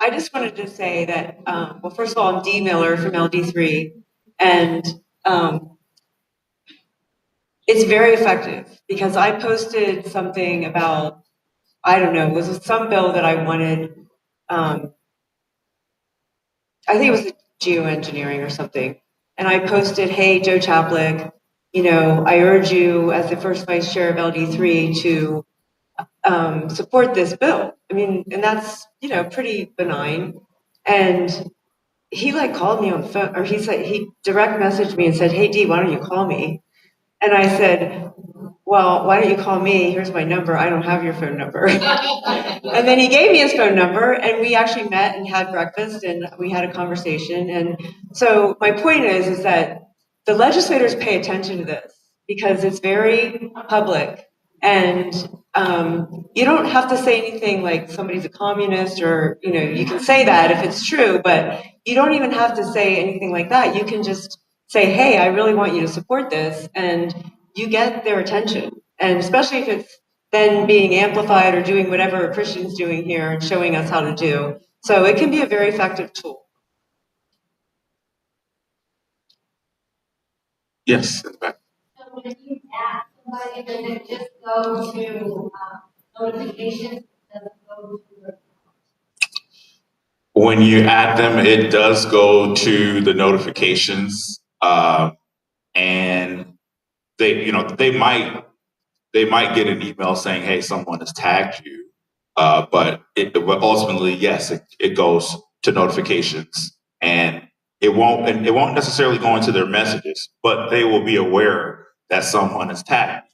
I just wanted to say that, well, first of all, I'm Dee Miller from LD3, and it's very effective because I posted something about, I don't know, it was some bill that I wanted, I think it was the geoengineering or something, and I posted, hey, Joe Chaplick, I urge you as the first vice chair of LD3 to support this bill. I mean, and that's, pretty benign. And he called me on the phone, or he direct messaged me and said, hey, Dee, why don't you call me? And I said, well, why don't you call me? Here's my number. I don't have your phone number. And then he gave me his phone number, and we actually met and had breakfast, and we had a conversation. And so my point is that the legislators pay attention to this because it's very public. And you don't have to say anything like somebody's a communist, or, you can say that if it's true, but you don't even have to say anything like that. You can just say, hey, I really want you to support this, and you get their attention. And especially if it's then being amplified or doing whatever Christian's doing here and showing us how to do. So it can be a very effective tool. yes, in the back. So when you ask somebody, does it just go to notifications? Does it go to the When you add them, it does go to the notifications, and they might get an email saying, hey, someone has tagged you, but ultimately, yes, it goes to notifications, and it won't necessarily go into their messages, but they will be aware that someone is tagged,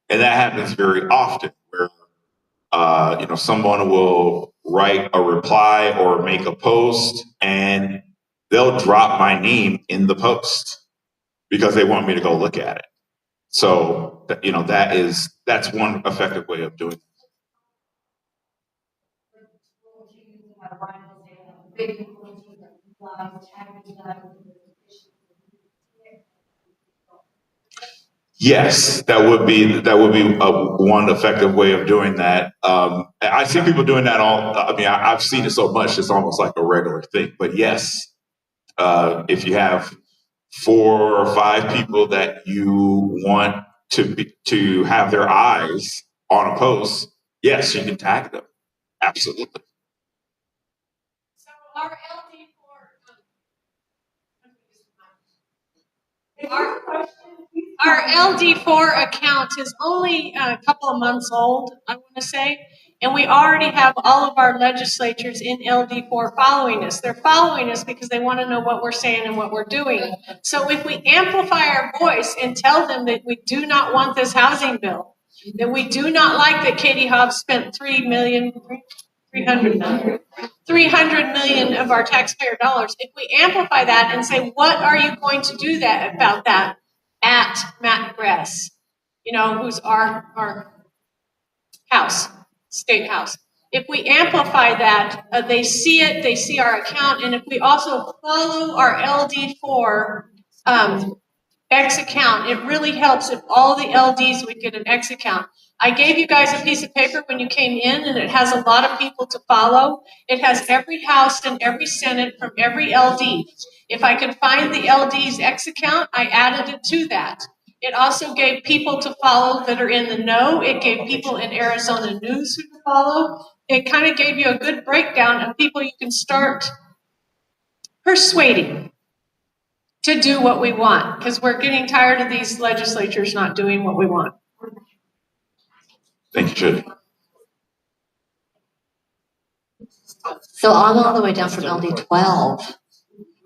and that happens very often where someone will write a reply or make a post, and they'll drop my name in the post because they want me to go look at it. So, that's one effective way of doing it. Yes, that would be one effective way of doing that. I see people doing that I've seen it so much; it's almost like a regular thing. But yes, if you have 4 or 5 people that you want to have their eyes on a post, yes, you can tag them. Absolutely. So our LD4, our LD4 account is only a couple of months old, I want to say, And we already have all of our legislatures in LD4 following us. They're following us because they want to know what we're saying and what we're doing. So if we amplify our voice and tell them that we do not want this housing bill, that we do not like that Katie Hobbs spent 300 million of our taxpayer dollars. If we amplify that and say, what are you going to do that about that at Matt Gress, who's our house, state house. If we amplify that, they see it, they see our account, and if we also follow our LD4 X account, it really helps if all the LDs would get an X account. I gave you guys a piece of paper when you came in, and it has a lot of people to follow. It has every house and every senate from every LD. If I could find the LD's X account, I added it to that. It also gave people to follow that are in the know. It gave people in Arizona News who to follow. It kind of gave you a good breakdown of people you can start persuading to do what we want, because we're getting tired of these legislatures not doing what we want. Thank you, Judge. So I'm all the way down from LD 12.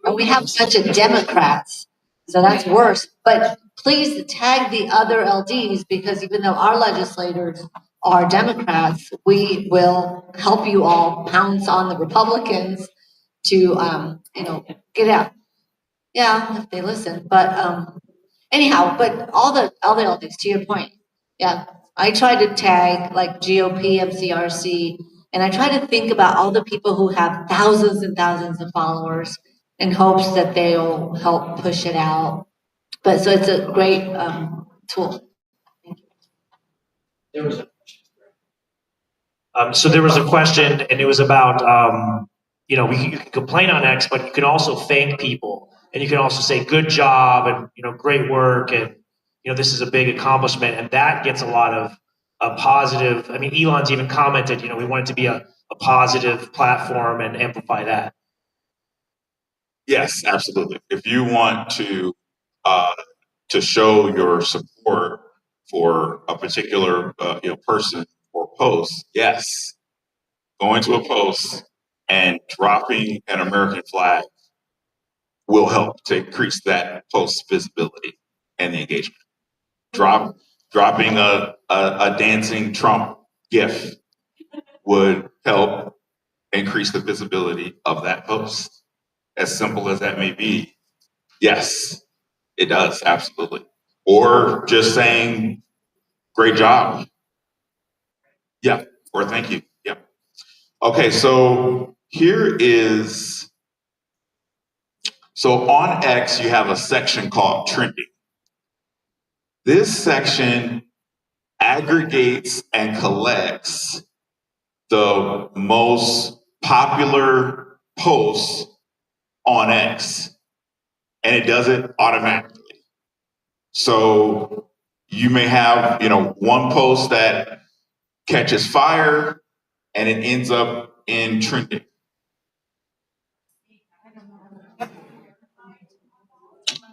And we have a bunch of Democrats, so that's worse. But please tag the other LDs, because even though our legislators are Democrats, we will help you all pounce on the Republicans to, get out. Yeah, if they listen. But anyhow, but all the LDs, to your point, yeah, I try to tag like GOP, MCRC, and I try to think about all the people who have thousands and thousands of followers in hopes that they'll help push it out. But so it's a great tool. There was a question, and it was about, you can complain on X, but you can also thank people, and you can also say good job and great work, and this is a big accomplishment, and that gets a lot of positive. I mean, Elon's even commented, we want it to be a positive platform and amplify that. Yes, absolutely. If you want to show your support for a particular person or post, yes, going to a post and dropping an American flag will help to increase that post's visibility and the engagement. Dropping a dancing Trump GIF would help increase the visibility of that post. As simple as that may be, yes, it does, absolutely. Or just saying, great job. Yeah, or thank you. Yeah. Okay, so so on X, you have a section called trending. This section aggregates and collects the most popular posts on X, and it does it automatically. So you may have, one post that catches fire and it ends up in trending.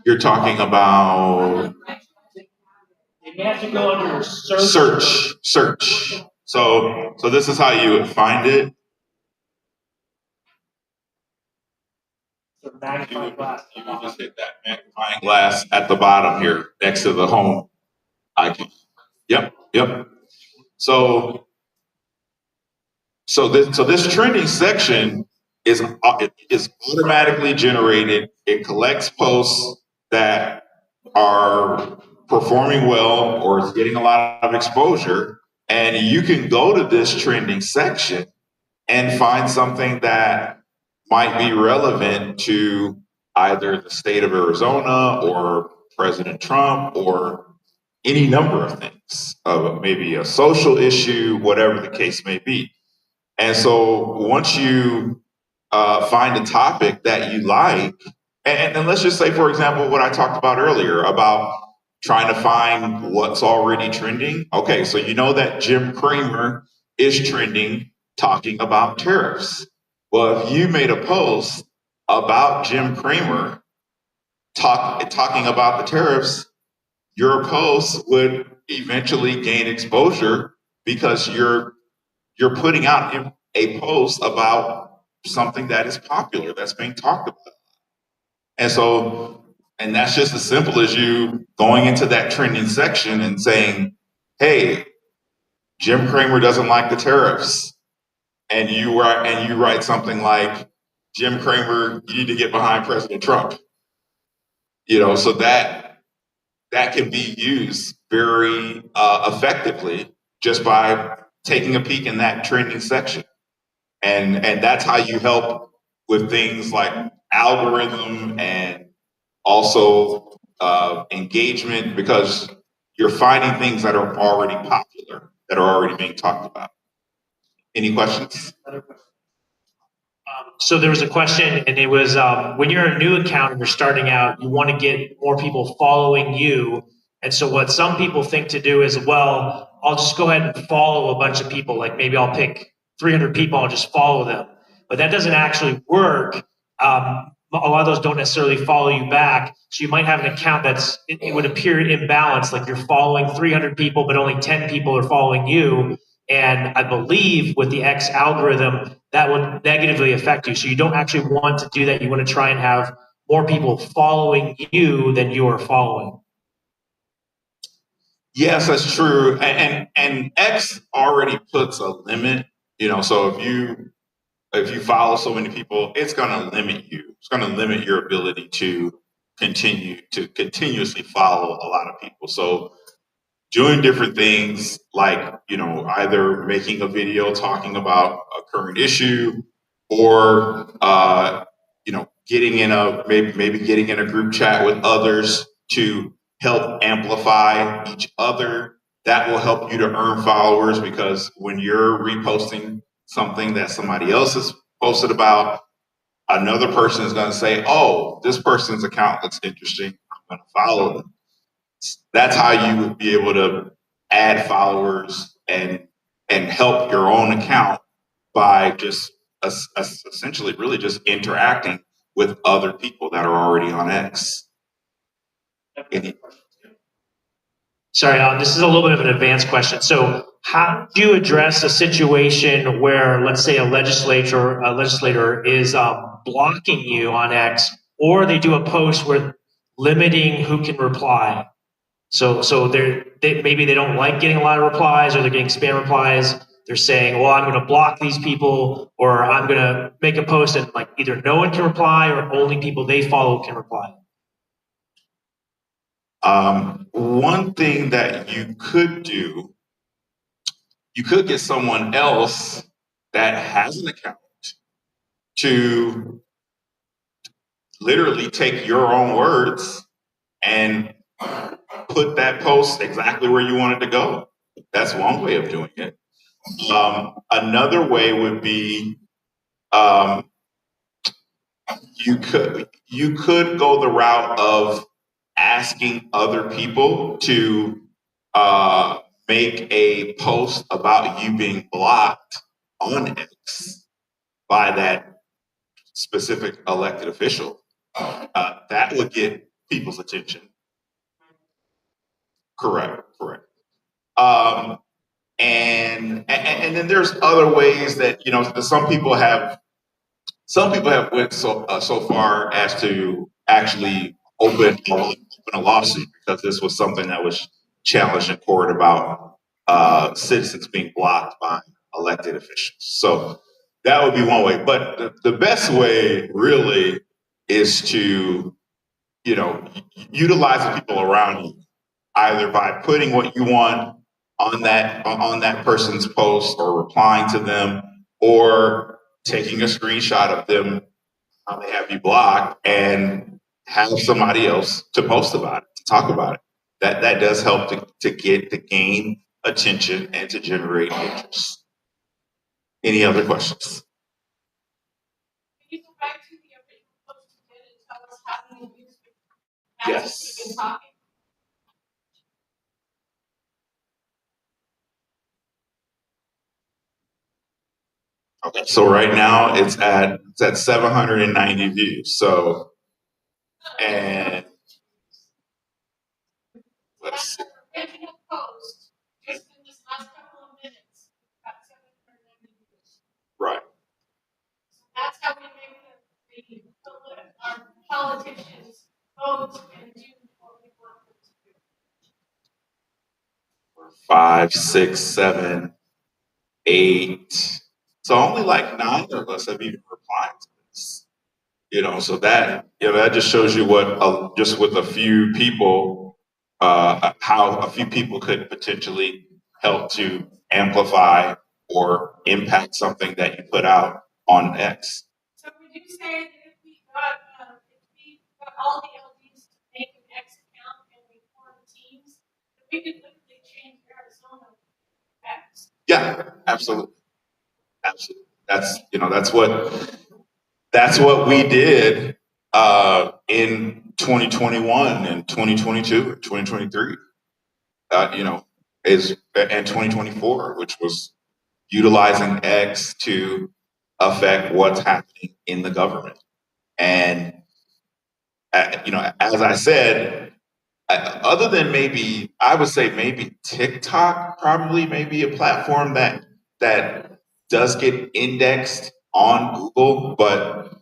You're talking about You have to go under search. search. So this is how you would find it. Magnifying glass. You would just hit that magnifying glass at the bottom here next to the home icon. Yep. So this trending section is automatically generated. It collects posts that are performing well or is getting a lot of exposure, and you can go to this trending section and find something that might be relevant to either the state of Arizona or President Trump or any number of things, maybe a social issue, whatever the case may be. And so once you find a topic that you like, and let's just say, for example, what I talked about earlier about trying to find what's already trending. Okay, so you know that Jim Cramer is trending talking about tariffs. Well, if you made a post about Jim Cramer talking about the tariffs, your post would eventually gain exposure because you're you're putting out a post about something that is popular, that's being talked about. And so, and that's just as simple as you going into that trending section and saying, hey, Jim Cramer doesn't like the tariffs. And you write something like, Jim Cramer, you need to get behind President Trump. So that can be used very effectively just by taking a peek in that trending section. And that's how you help with things like algorithm and also engagement, because you're finding things that are already popular, that are already being talked about. Any questions? So there was a question, and it was when you're a new account and you're starting out, you want to get more people following you. And so what some people think to do is, well, I'll just go ahead and follow a bunch of people. Like maybe I'll pick 300 people, I'll just follow them. But that doesn't actually work. A lot of those don't necessarily follow you back. So you might have an account it would appear imbalanced, like you're following 300 people, but only 10 people are following you. And I believe with the X algorithm, that would negatively affect you. So you don't actually want to do that. You want to try and have more people following you than you are following. Yes, that's true. And X already puts a limit, so if you follow so many people, it's going to limit you. It's going to limit your ability to continuously follow a lot of people. So doing different things like, either making a video talking about a current issue, or, getting in maybe getting in a group chat with others to help amplify each other. That will help you to earn followers, because when you're reposting something that somebody else has posted about, another person is going to say, oh, this person's account looks interesting, I'm going to follow them. That's how you would be able to add followers and help your own account by just essentially really just interacting with other people that are already on X. Sorry, this is a little bit of an advanced question. So how do you address a situation where, let's say, a legislator is blocking you on X, or they do a post where limiting who can reply? So maybe they don't like getting a lot of replies, or they're getting spam replies. They're saying, well, I'm going to block these people, or I'm going to make a post and like either no one can reply or only people they follow can reply. One thing that you could do, you could get someone else that has an account to literally take your own words and put that post exactly where you want it to go. That's one way of doing it. Another way would be you could go the route of asking other people to make a post about you being blocked on X by that specific elected official. That would get people's attention. Correct. And then there's other ways that some people have went so far as to actually open a lawsuit, because this was something that was challenged in court about citizens being blocked by elected officials. So that would be one way. But the best way really is to utilize the people around you, either by putting what you want on that person's post, or replying to them, or taking a screenshot of them, how they have you blocked, and have somebody else to post about it, to talk about it. That does help to gain attention and to generate interest. Any other questions? Can you go back to the original post you did and tell us how you use it? Yes. You've been talking. Okay, so right now it's at 790 views. So, and let's see. Original post, just in this last couple of minutes, got Right. That's how we make our politicians vote and do what we want them to do. 5, 6, 7, 8. So only like 9 of us have even replied to this. So that that just shows you what just with a few people, how a few people could potentially help to amplify or impact something that you put out on X. So would you say that if we got all the LDs to make an X account and we form teams, that we could literally change Arizona to X? Yeah, absolutely. That's what we did in 2021 and 2022 and 2023. Is and 2024, which was utilizing X to affect what's happening in the government. And as I said, other than maybe, I would say maybe TikTok, probably maybe a platform that does get indexed on Google, but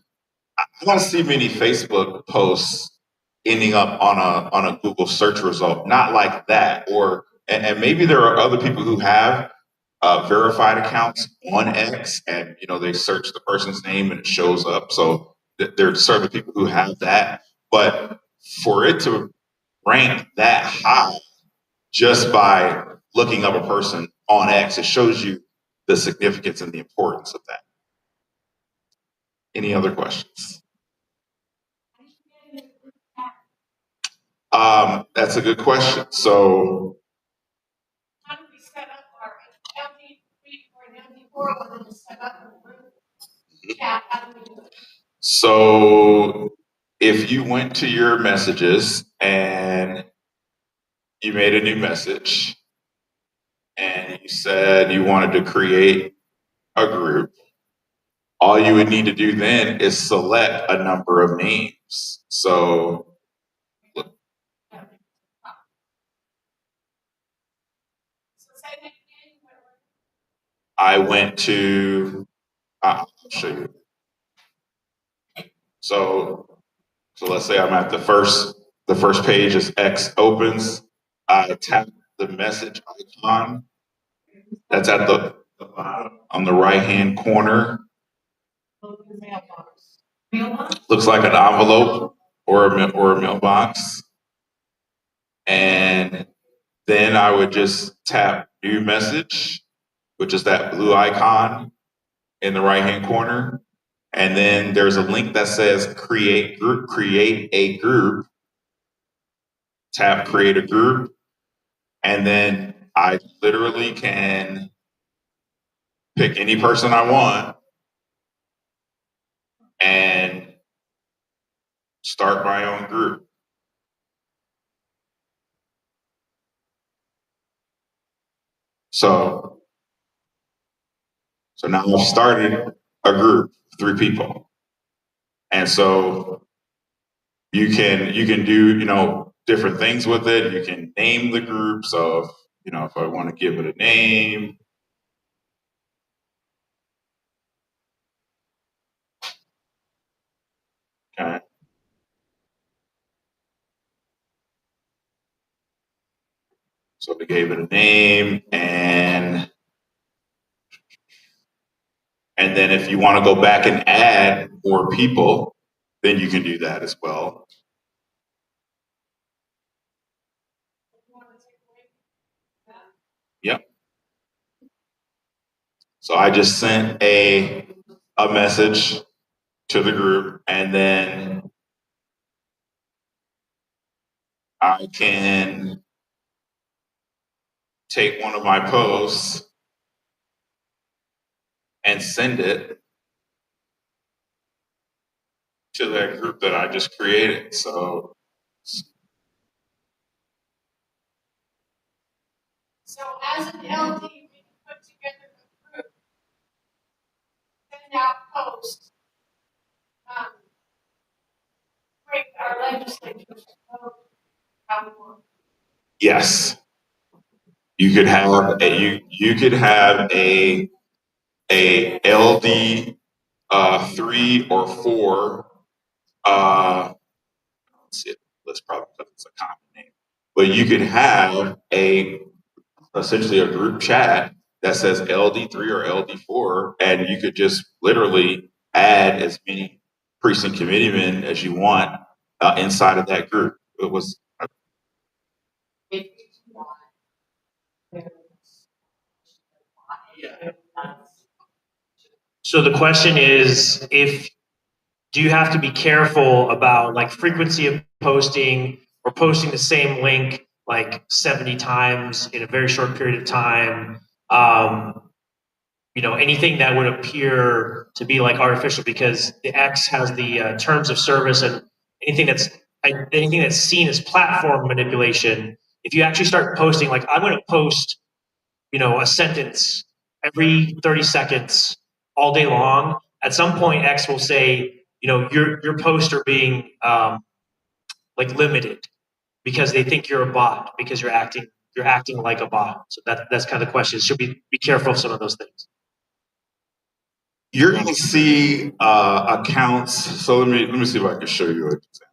I don't see many Facebook posts ending up on a Google search result. Not like that, and maybe there are other people who have verified accounts on X, and they search the person's name and it shows up. So there are certain people who have that, but for it to rank that high just by looking up a person on X, it shows you the significance and the importance of that. Any other questions? That's a good question. So How do we set up our LD3 or an LD4 when we set up a group chat? How do we do it? So if you went to your messages and you made a new message and you said you wanted to create a group, all you would need to do then is select a number of names. So I went to, I'll show you. So let's say I'm at the first page is X opens. I tap the message icon. That's at the bottom on the right hand corner. Looks like an envelope or a mailbox. And then I would just tap new message, which is that blue icon in the right hand corner. And then there's a link that says create a group. Tap create a group. And then I literally can pick any person I want and start my own group. So now I've started a group, 3 people. And so you can do, different things with it. You can name the group. So if I want to give it a name, okay. So we gave it a name, and then if you want to go back and add more people, then you can do that as well. Yep. So I just sent a message to the group, and then I can take one of my posts and send it to that group that I just created. So as an LD, we can put together a group, send out posts, break our legislature to vote how we want. yes, you could have a a LD 3 or 4. Let's see, let's probably put this a common name. But you could have essentially a group chat that says LD3 or LD4, and you could just literally add as many precinct committeemen as you want inside of that group. It was. So the question is, do you have to be careful about like frequency of posting or posting the same link like 70 times in a very short period of time? Anything that would appear to be like artificial, because the X has the terms of service, and anything that's seen as platform manipulation. If you actually start posting, like I'm going to post, a sentence every 30 seconds all day long, at some point X will say, your posts are being like limited because they think you're a bot because you're acting like a bot. So that's kind of the question. Should we be careful of some of those things? You're going to see accounts. So let me see if I can show you an example.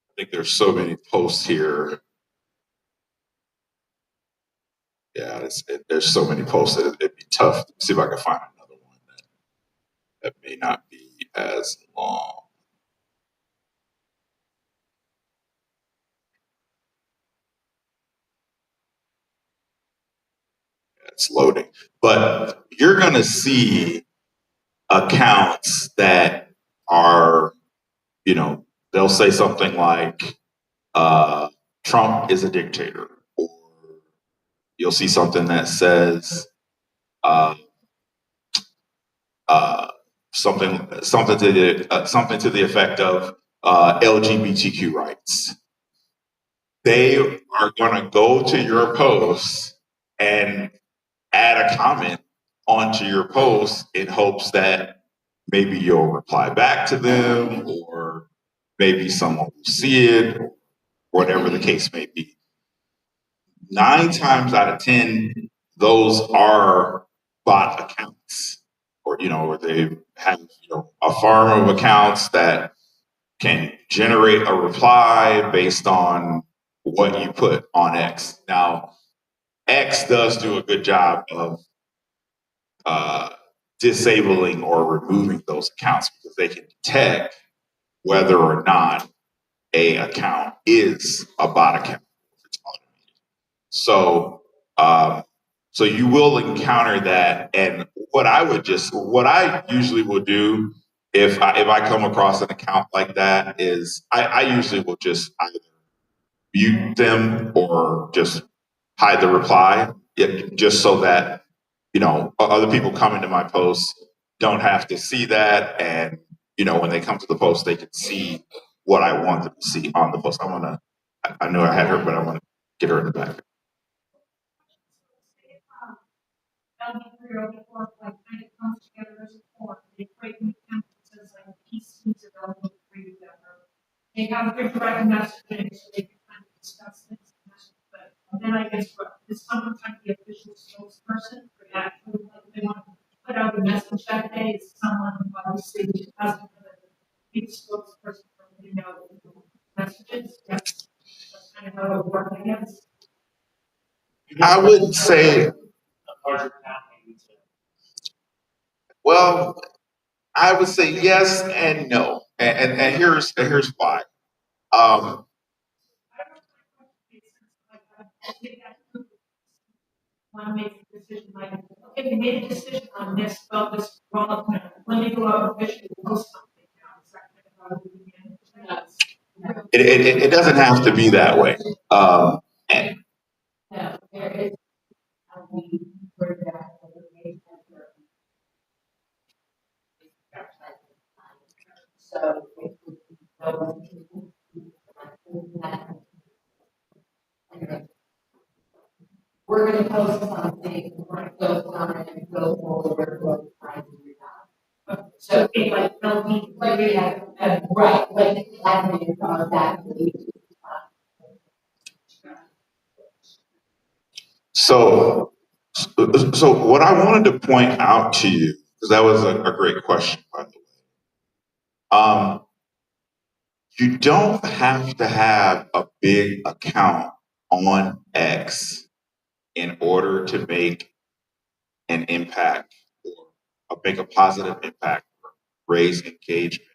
I think there's so many posts here. Yeah, there's so many posts that it'd be tough. Let me see if I can find another one that may not be as long. It's loading, but you're going to see accounts that are, they'll say something like Trump is a dictator, or you'll see something that says something to the effect of LGBTQ rights. They are going to go to your post and add a comment onto your post in hopes that maybe you'll reply back to them, or maybe someone will see it, or whatever the case may be. 9 times out of 10, those are bot accounts, or they have a farm of accounts that can generate a reply based on what you put on X. Now, X does do a good job of disabling or removing those accounts because they can detect whether or not a account is a bot account. It's automated. So you will encounter that. And what I usually will do if I come across an account like that is I usually will just either mute them or just hide the reply, just so that other people coming to my posts don't have to see that, and when they come to the post, they can see what I want them to see on the post. I know I had her, but I want to get her in the back. They have good messaging, so they can kind of discuss things. But then I guess is someone kind of the official spokesperson for that? They want to put out a message that day. Is someone who obviously hasn't been a spokesperson for messages? That's kind of how it works, I guess. I would say, well, I would say yes and no, and here's why. One makes a decision like, okay, we made a decision on this, about this wrong. Let me go out officially post something now. Is that kind of how It doesn't have to be that way. And yeah, there is. We're going to post something, we're going to go on it and go forward with trying to do that. So, like, LD3 Right, but admin on that. So what I wanted to point out to you, because that was a great question, by the way. You don't have to have a big account on X in order to make an impact or make a positive impact, or raise engagement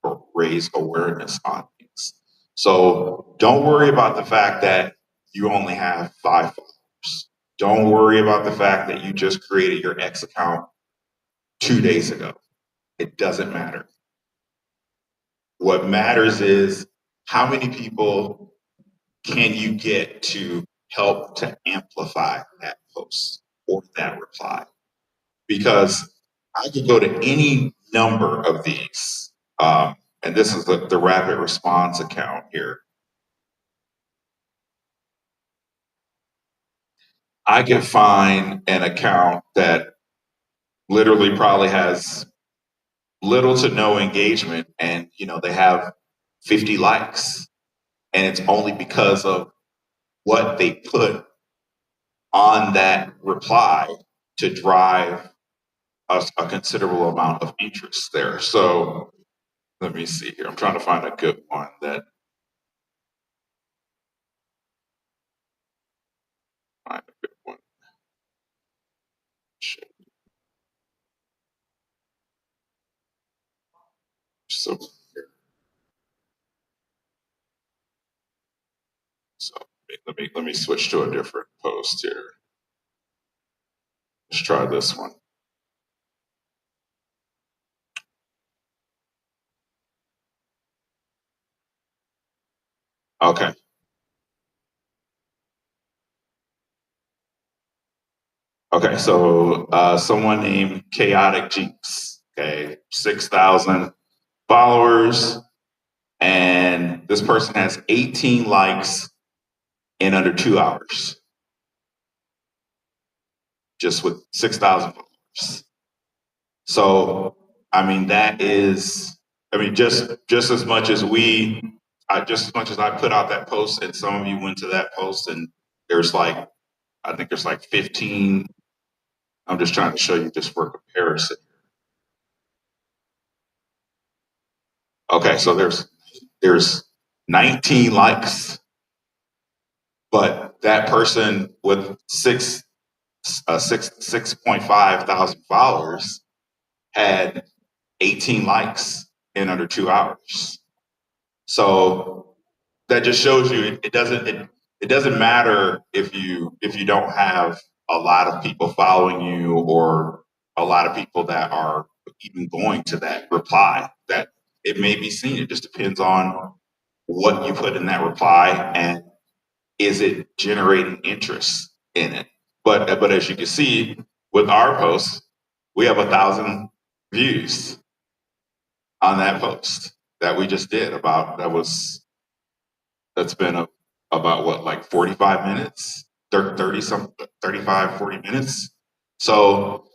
or raise awareness on things. So don't worry about the fact that you only have 5 followers. Don't worry about the fact that you just created your X account 2 days ago. It doesn't matter. What matters is how many people can you get to help to amplify that post or that reply? Because I could go to any number of these, and this is the rapid response account here. I could find an account that literally probably has little to no engagement, and they have 50 likes, and it's only because of what they put on that reply to drive a considerable amount of interest there. So let me see here. I'm trying to find a good one that find a good one. So here. So let me switch to a different post here. Let's try this one. Okay. Okay, so someone named Chaotic Jinx, okay, 6,000 followers, and this person has 18 likes in under 2 hours, just with 6,000 followers. So, I mean, that is, just as much as just as much as I put out that post, and some of you went to that post, and there's like, I think there's like 15. I'm just trying to show you just for comparison. Okay, so there's 19 likes, but that person with 6.5 thousand followers had 18 likes in under 2 hours. So that just shows you it doesn't matter if you don't have a lot of people following you or a lot of people that are even going to that reply, that it may be seen. It just depends on what you put in that reply and is it generating interest in it. But as you can see with our post, we have 1,000 views on that post that we just did that's been about what, like 45 minutes, 30 some 35 40 minutes. So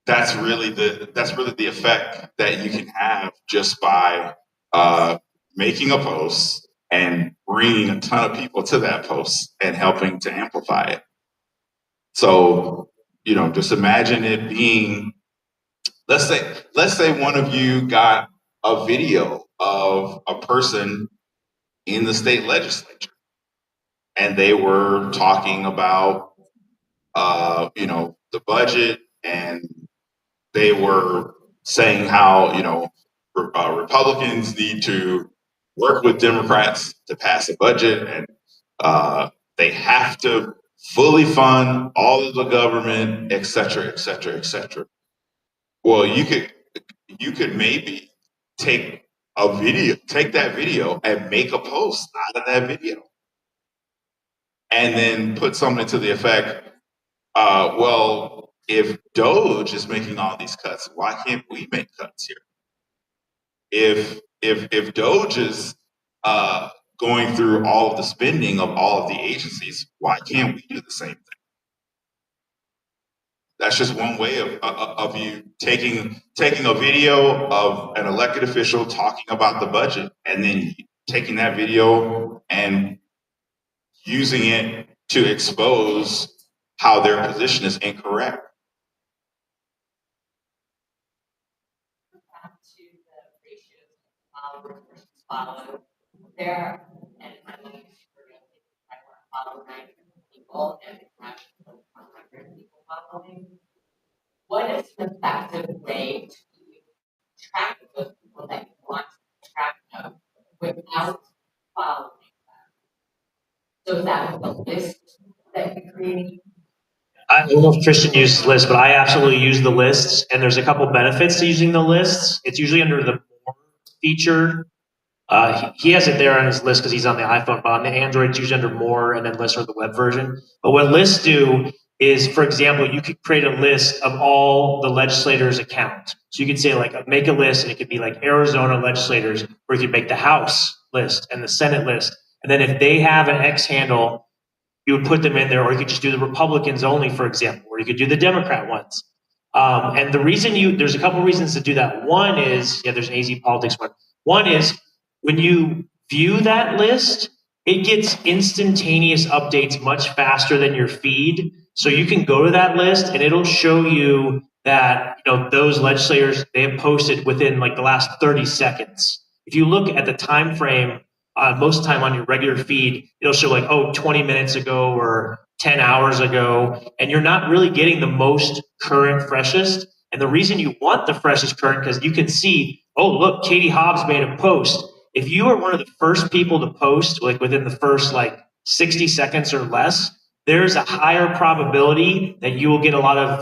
that's really the effect that you can have just by making a post and bringing a ton of people to that post and helping to amplify it. So just imagine it being, let's say one of you got a video of a person in the state legislature, and they were talking about, the budget, and they were saying how, Republicans need to work with Democrats to pass a budget, and they have to fully fund all of the government, et cetera, et cetera, et cetera. Well, you could maybe take that video and make a post out of that video, and then put something to the effect, well, if Doge is making all these cuts, why can't we make cuts here? If Doge is going through all of the spending of all of the agencies, why can't we do the same thing? That's just one way of you taking a video of an elected official talking about the budget, and then taking that video and using it to expose how their position is incorrect. There and following people and international 100 people following. What is an effective way to keep track of those people that you want to track of without following them? So that the list that you create. I don't know if Christian uses lists, but I absolutely use the lists, and there's a couple benefits to using the lists. It's usually under the more feature. He has it there on his list because he's on the iPhone, but on the Android, it's usually under more and then lists or the web version. But what lists do is, for example, you could create a list of all the legislators' accounts. So you could say like make a list, and it could be like Arizona legislators, or you could make the House list and the Senate list. And then if they have an X handle, you would put them in there, or you could just do the Republicans only, for example, or you could do the Democrat ones. And the reason there's a couple reasons to do that. One is, there's an AZ Politics one. One is when you view that list, it gets instantaneous updates much faster than your feed. So you can go to that list and it'll show you that those legislators, they have posted within like the last 30 seconds. If you look at the time frame, most of the time on your regular feed, it'll show like, 20 minutes ago or 10 hours ago, and you're not really getting the most current, freshest. And the reason you want the freshest current, because you can see, oh, look, Katie Hobbs made a post. If you are one of the first people to post, like within the first 60 seconds or less, there's a higher probability that you will get a lot of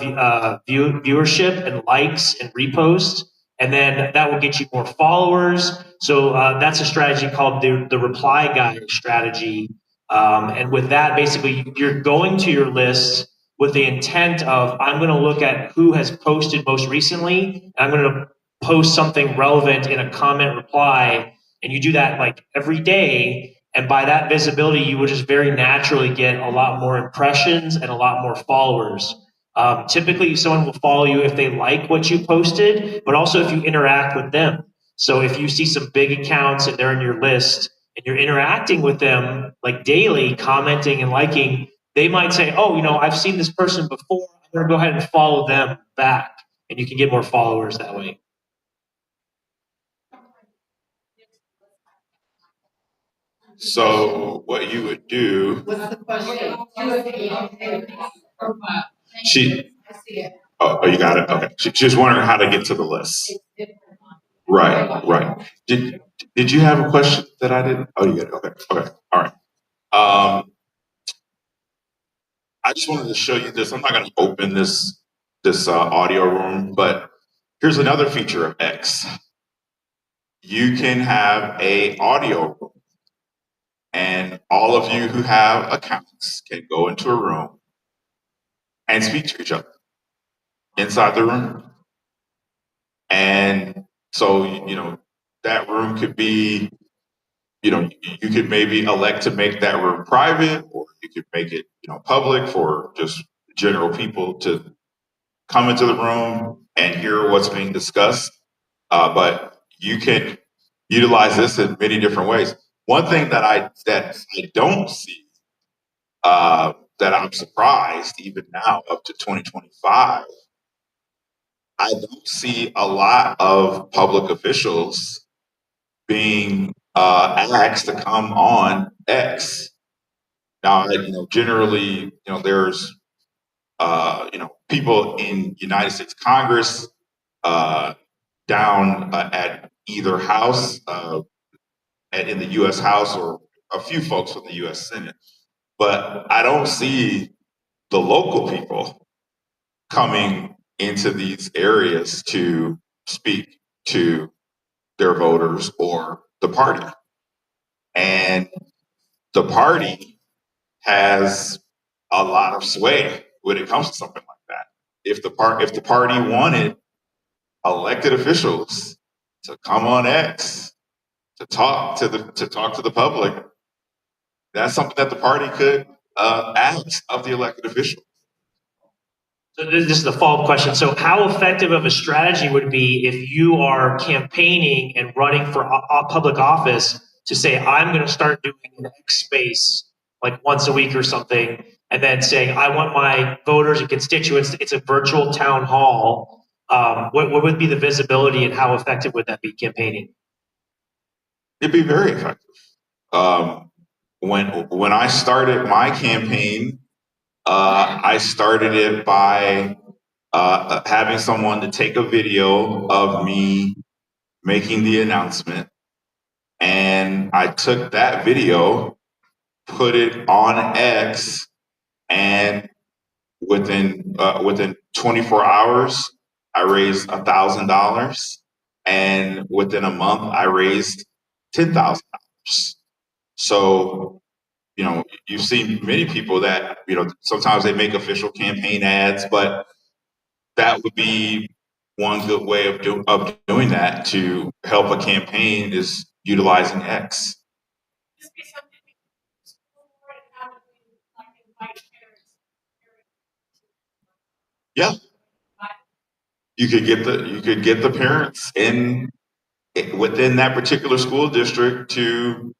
viewership and likes and reposts. And then that will get you more followers. So that's a strategy called the reply guy strategy. And with that, basically, you're going to your list with the intent of, I'm going to look at who has posted most recently. And I'm going to post something relevant in a comment reply. And you do that like every day. And by that visibility, you will just very naturally get a lot more impressions and a lot more followers. Typically, someone will follow you if they like what you posted, but also if you interact with them. So if you see some big accounts and they're in your list and you're interacting with them like daily, commenting and liking, they might say, oh, I've seen this person before. I'm going to go ahead and follow them back. And you can get more followers that way. So what you would do, What's the question? oh, you got it. Okay. She's wondering how to get to the list. Right. Did you have a question that I didn't? Oh, you got it. Okay. All right. I just wanted to show you this. I'm not going to open this audio room, but here's another feature of X. You can have a audio room, and all of you who have accounts can go into a room and speak to each other inside the room. And so, that room could be, you could maybe elect to make that room private, or you could make it, public for just general people to come into the room and hear what's being discussed. But you can utilize this in many different ways. One thing that I don't see, that I'm surprised even now up to 2025, I don't see a lot of public officials being asked to come on X. Now, generally, there's people in United States Congress, down at either house, in the U.S. House, or a few folks from the U.S. Senate. But I don't see the local people coming into these areas to speak to their voters or the party. And the party has a lot of sway when it comes to something like that. If the party wanted elected officials to come on X to talk to the public, that's something that the party could ask of the elected officials. So this is the follow-up question. So how effective of a strategy would it be if you are campaigning and running for public office to say, I'm going to start doing an X space like once a week or something, and then saying, I want my voters and constituents, it's a virtual town hall. What would be the visibility and how effective would that be campaigning? It'd be very effective. When I started my campaign, I started it by having someone to take a video of me making the announcement, and I took that video, put it on X, and within 24 hours, I raised $1,000, and within a month, I raised $10,000. So, you've seen many people that sometimes they make official campaign ads, but that would be one good way of doing that to help a campaign is utilizing X. Just be something we can school board and have we like invite parents. Yeah, you could get the parents in within that particular school district to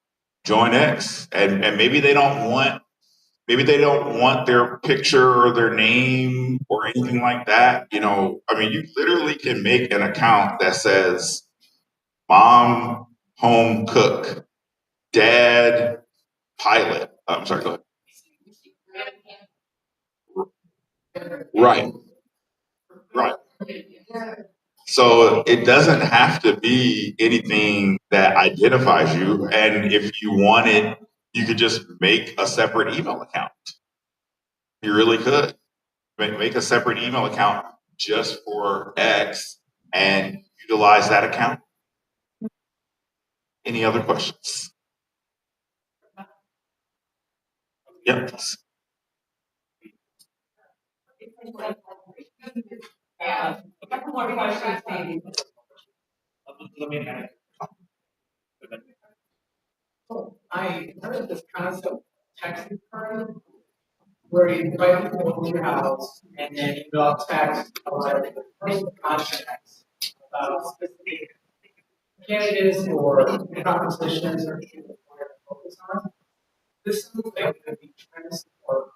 join X, and maybe they don't want their picture or their name or anything like that. I mean, you literally can make an account that says mom home cook, dad pilot. I'm sorry, go ahead. Right. So it doesn't have to be anything that identifies you. And if you wanted, you could just make a separate email account. You really could make a separate email account just for X and utilize that account. Any other questions? Yep. Yeah, a couple more questions maybe. Let me add. I heard of this concept of texting card, where you invite people to your house and then you will text a letter of personal contacts about specific candidates or propositions or issues that we're to focus on. This seems like it could be tremendous or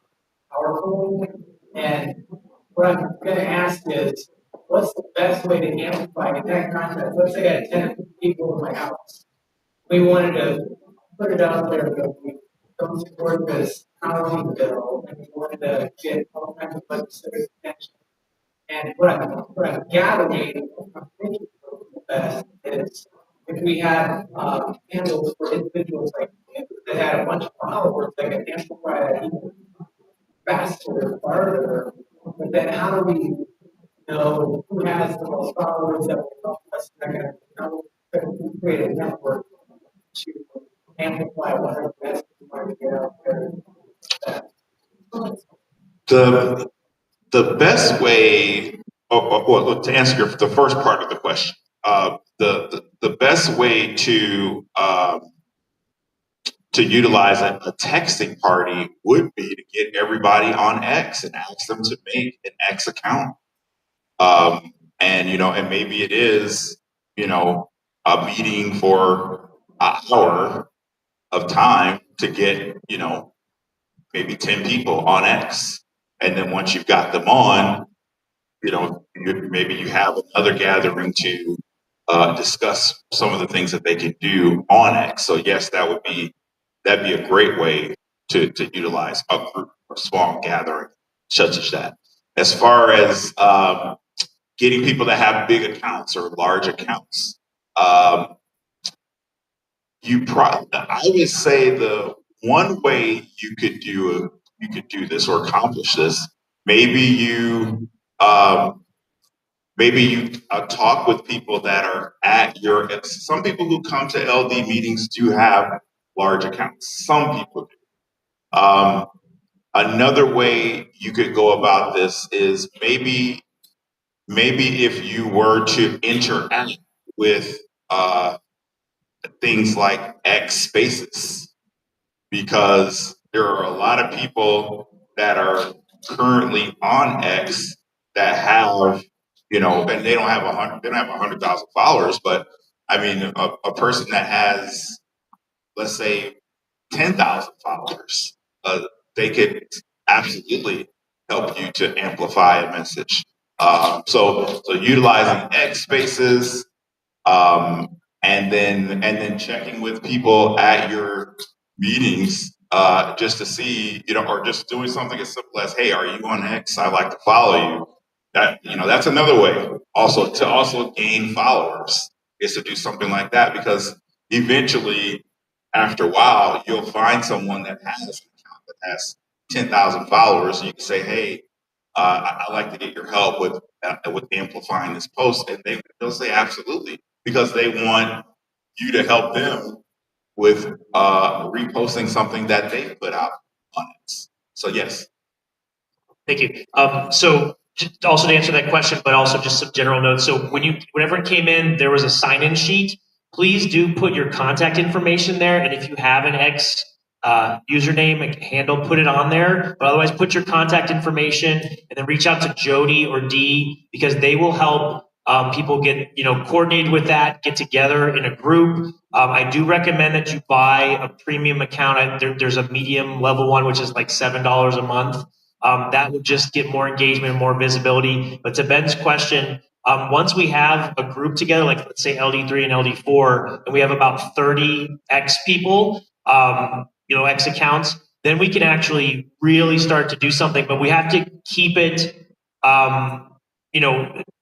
powerful. And what I'm going to ask is, what's the best way to amplify that content? Let's say I had 10 people in my house. We wanted to put it out there that we don't support this housing bill, and we wanted to get all kinds of legislative attention. And what I'm gathering, I'm thinking the best is if we had handles for individuals like that had a bunch of followers that could amplify that even faster, farther. But then how do we know who has the most followers that will help us create a network to amplify whatever message we want to get out there? The best way, well, to answer the first part of the question, the best way to utilize a texting party would be to get everybody on X and ask them to make an X account. And maybe it is, a meeting for an hour of time to get, maybe 10 people on X. And then once you've got them on, maybe you have another gathering to discuss some of the things that they can do on X. So yes, that'd be a great way to utilize a group, a small gathering such as that. As far as getting people to have big accounts or large accounts, I would say the one way you could do this or accomplish this, maybe you talk with people that are at your. Some people who come to LD meetings do have large accounts. Some people do. Another way you could go about this is maybe if you were to interact with things like X Spaces, because there are a lot of people that are currently on X that have, and they don't have 100,000 followers, but I mean, a person that has, let's say, 10,000 followers, they could absolutely help you to amplify a message. So utilizing X Spaces, and then checking with people at your meetings, just to see, or just doing something as simple as, hey, are you on X? I'd like to follow you. That's another way also to gain followers, is to do something like that, because eventually, after a while, you'll find someone that has an account that has 10,000 followers, and you can say, hey, I'd like to get your help with amplifying this post, and they'll say absolutely, because they want you to help them with reposting something that they put out on it. So yes. Thank you. So just also to answer that question, but also just some general notes. So whenever it came in, there was a sign-in sheet. Please do put your contact information there, and if you have an X username and handle, put it on there. But otherwise, put your contact information, and then reach out to Jody or Dee, because they will help people get coordinated with that, get together in a group. I do recommend that you buy a premium account. There's a medium level one, which is like $7 a month. That would just get more engagement and more visibility. But to Ben's question, once we have a group together, like let's say LD3 and LD4, and we have about 30 X people, X accounts, then we can actually really start to do something. But we have to keep it,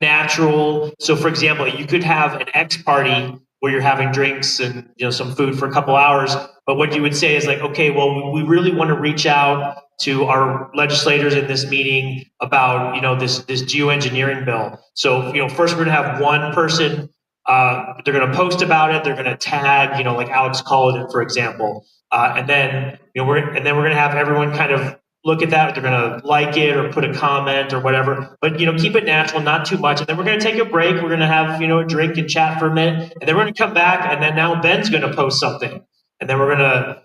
natural. So for example, you could have an X party where you're having drinks and some food for a couple hours. But what you would say is like, okay, well, we really want to reach out to our legislators in this meeting about this geoengineering bill. So first we're going to have one person. They're going to post about it. They're going to tag like Alex Collin, for example, and then we're going to have everyone kind of look at that. They're going to like it or put a comment or whatever. But keep it natural, not too much. And then we're going to take a break. We're going to have a drink and chat for a minute, and then we're going to come back. And then now Ben's going to post something, and then we're going to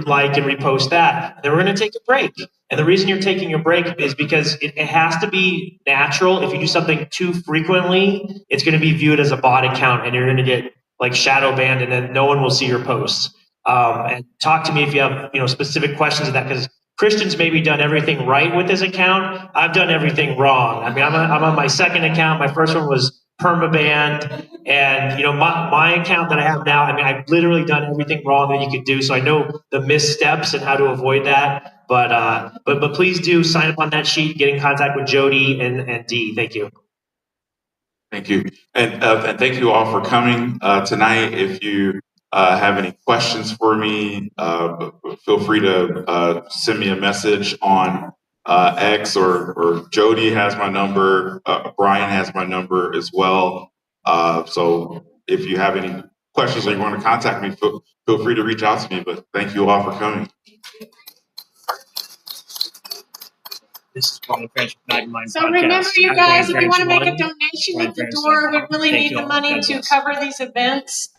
like and repost that. And then we're going to take a break. And the reason you're taking a break is because it has to be natural. If you do something too frequently, it's going to be viewed as a bot account, and you're going to get like shadow banned, and then no one will see your posts. And talk to me if you have specific questions of that, because Christian's maybe done everything right with his account. I've done everything wrong. I mean, I'm on my second account. My first one was permabanned, and my account that I have now, I mean, I've literally done everything wrong that you could do. So I know the missteps and how to avoid that. But please do sign up on that sheet, get in contact with Jody and Dee. Thank you. Thank you, and thank you all for coming tonight. If you have any questions for me, feel free to send me a message on X, or Jody has my number. Brian has my number as well. So if you have any questions or you want to contact me, feel free to reach out to me. But thank you all for coming. This is Brian Ference with MAGA Mind So Podcast. remember, you guys, if you want to make a one, donation Brian at the Ference door, we really Thank need you the all. money God to bless. cover these events.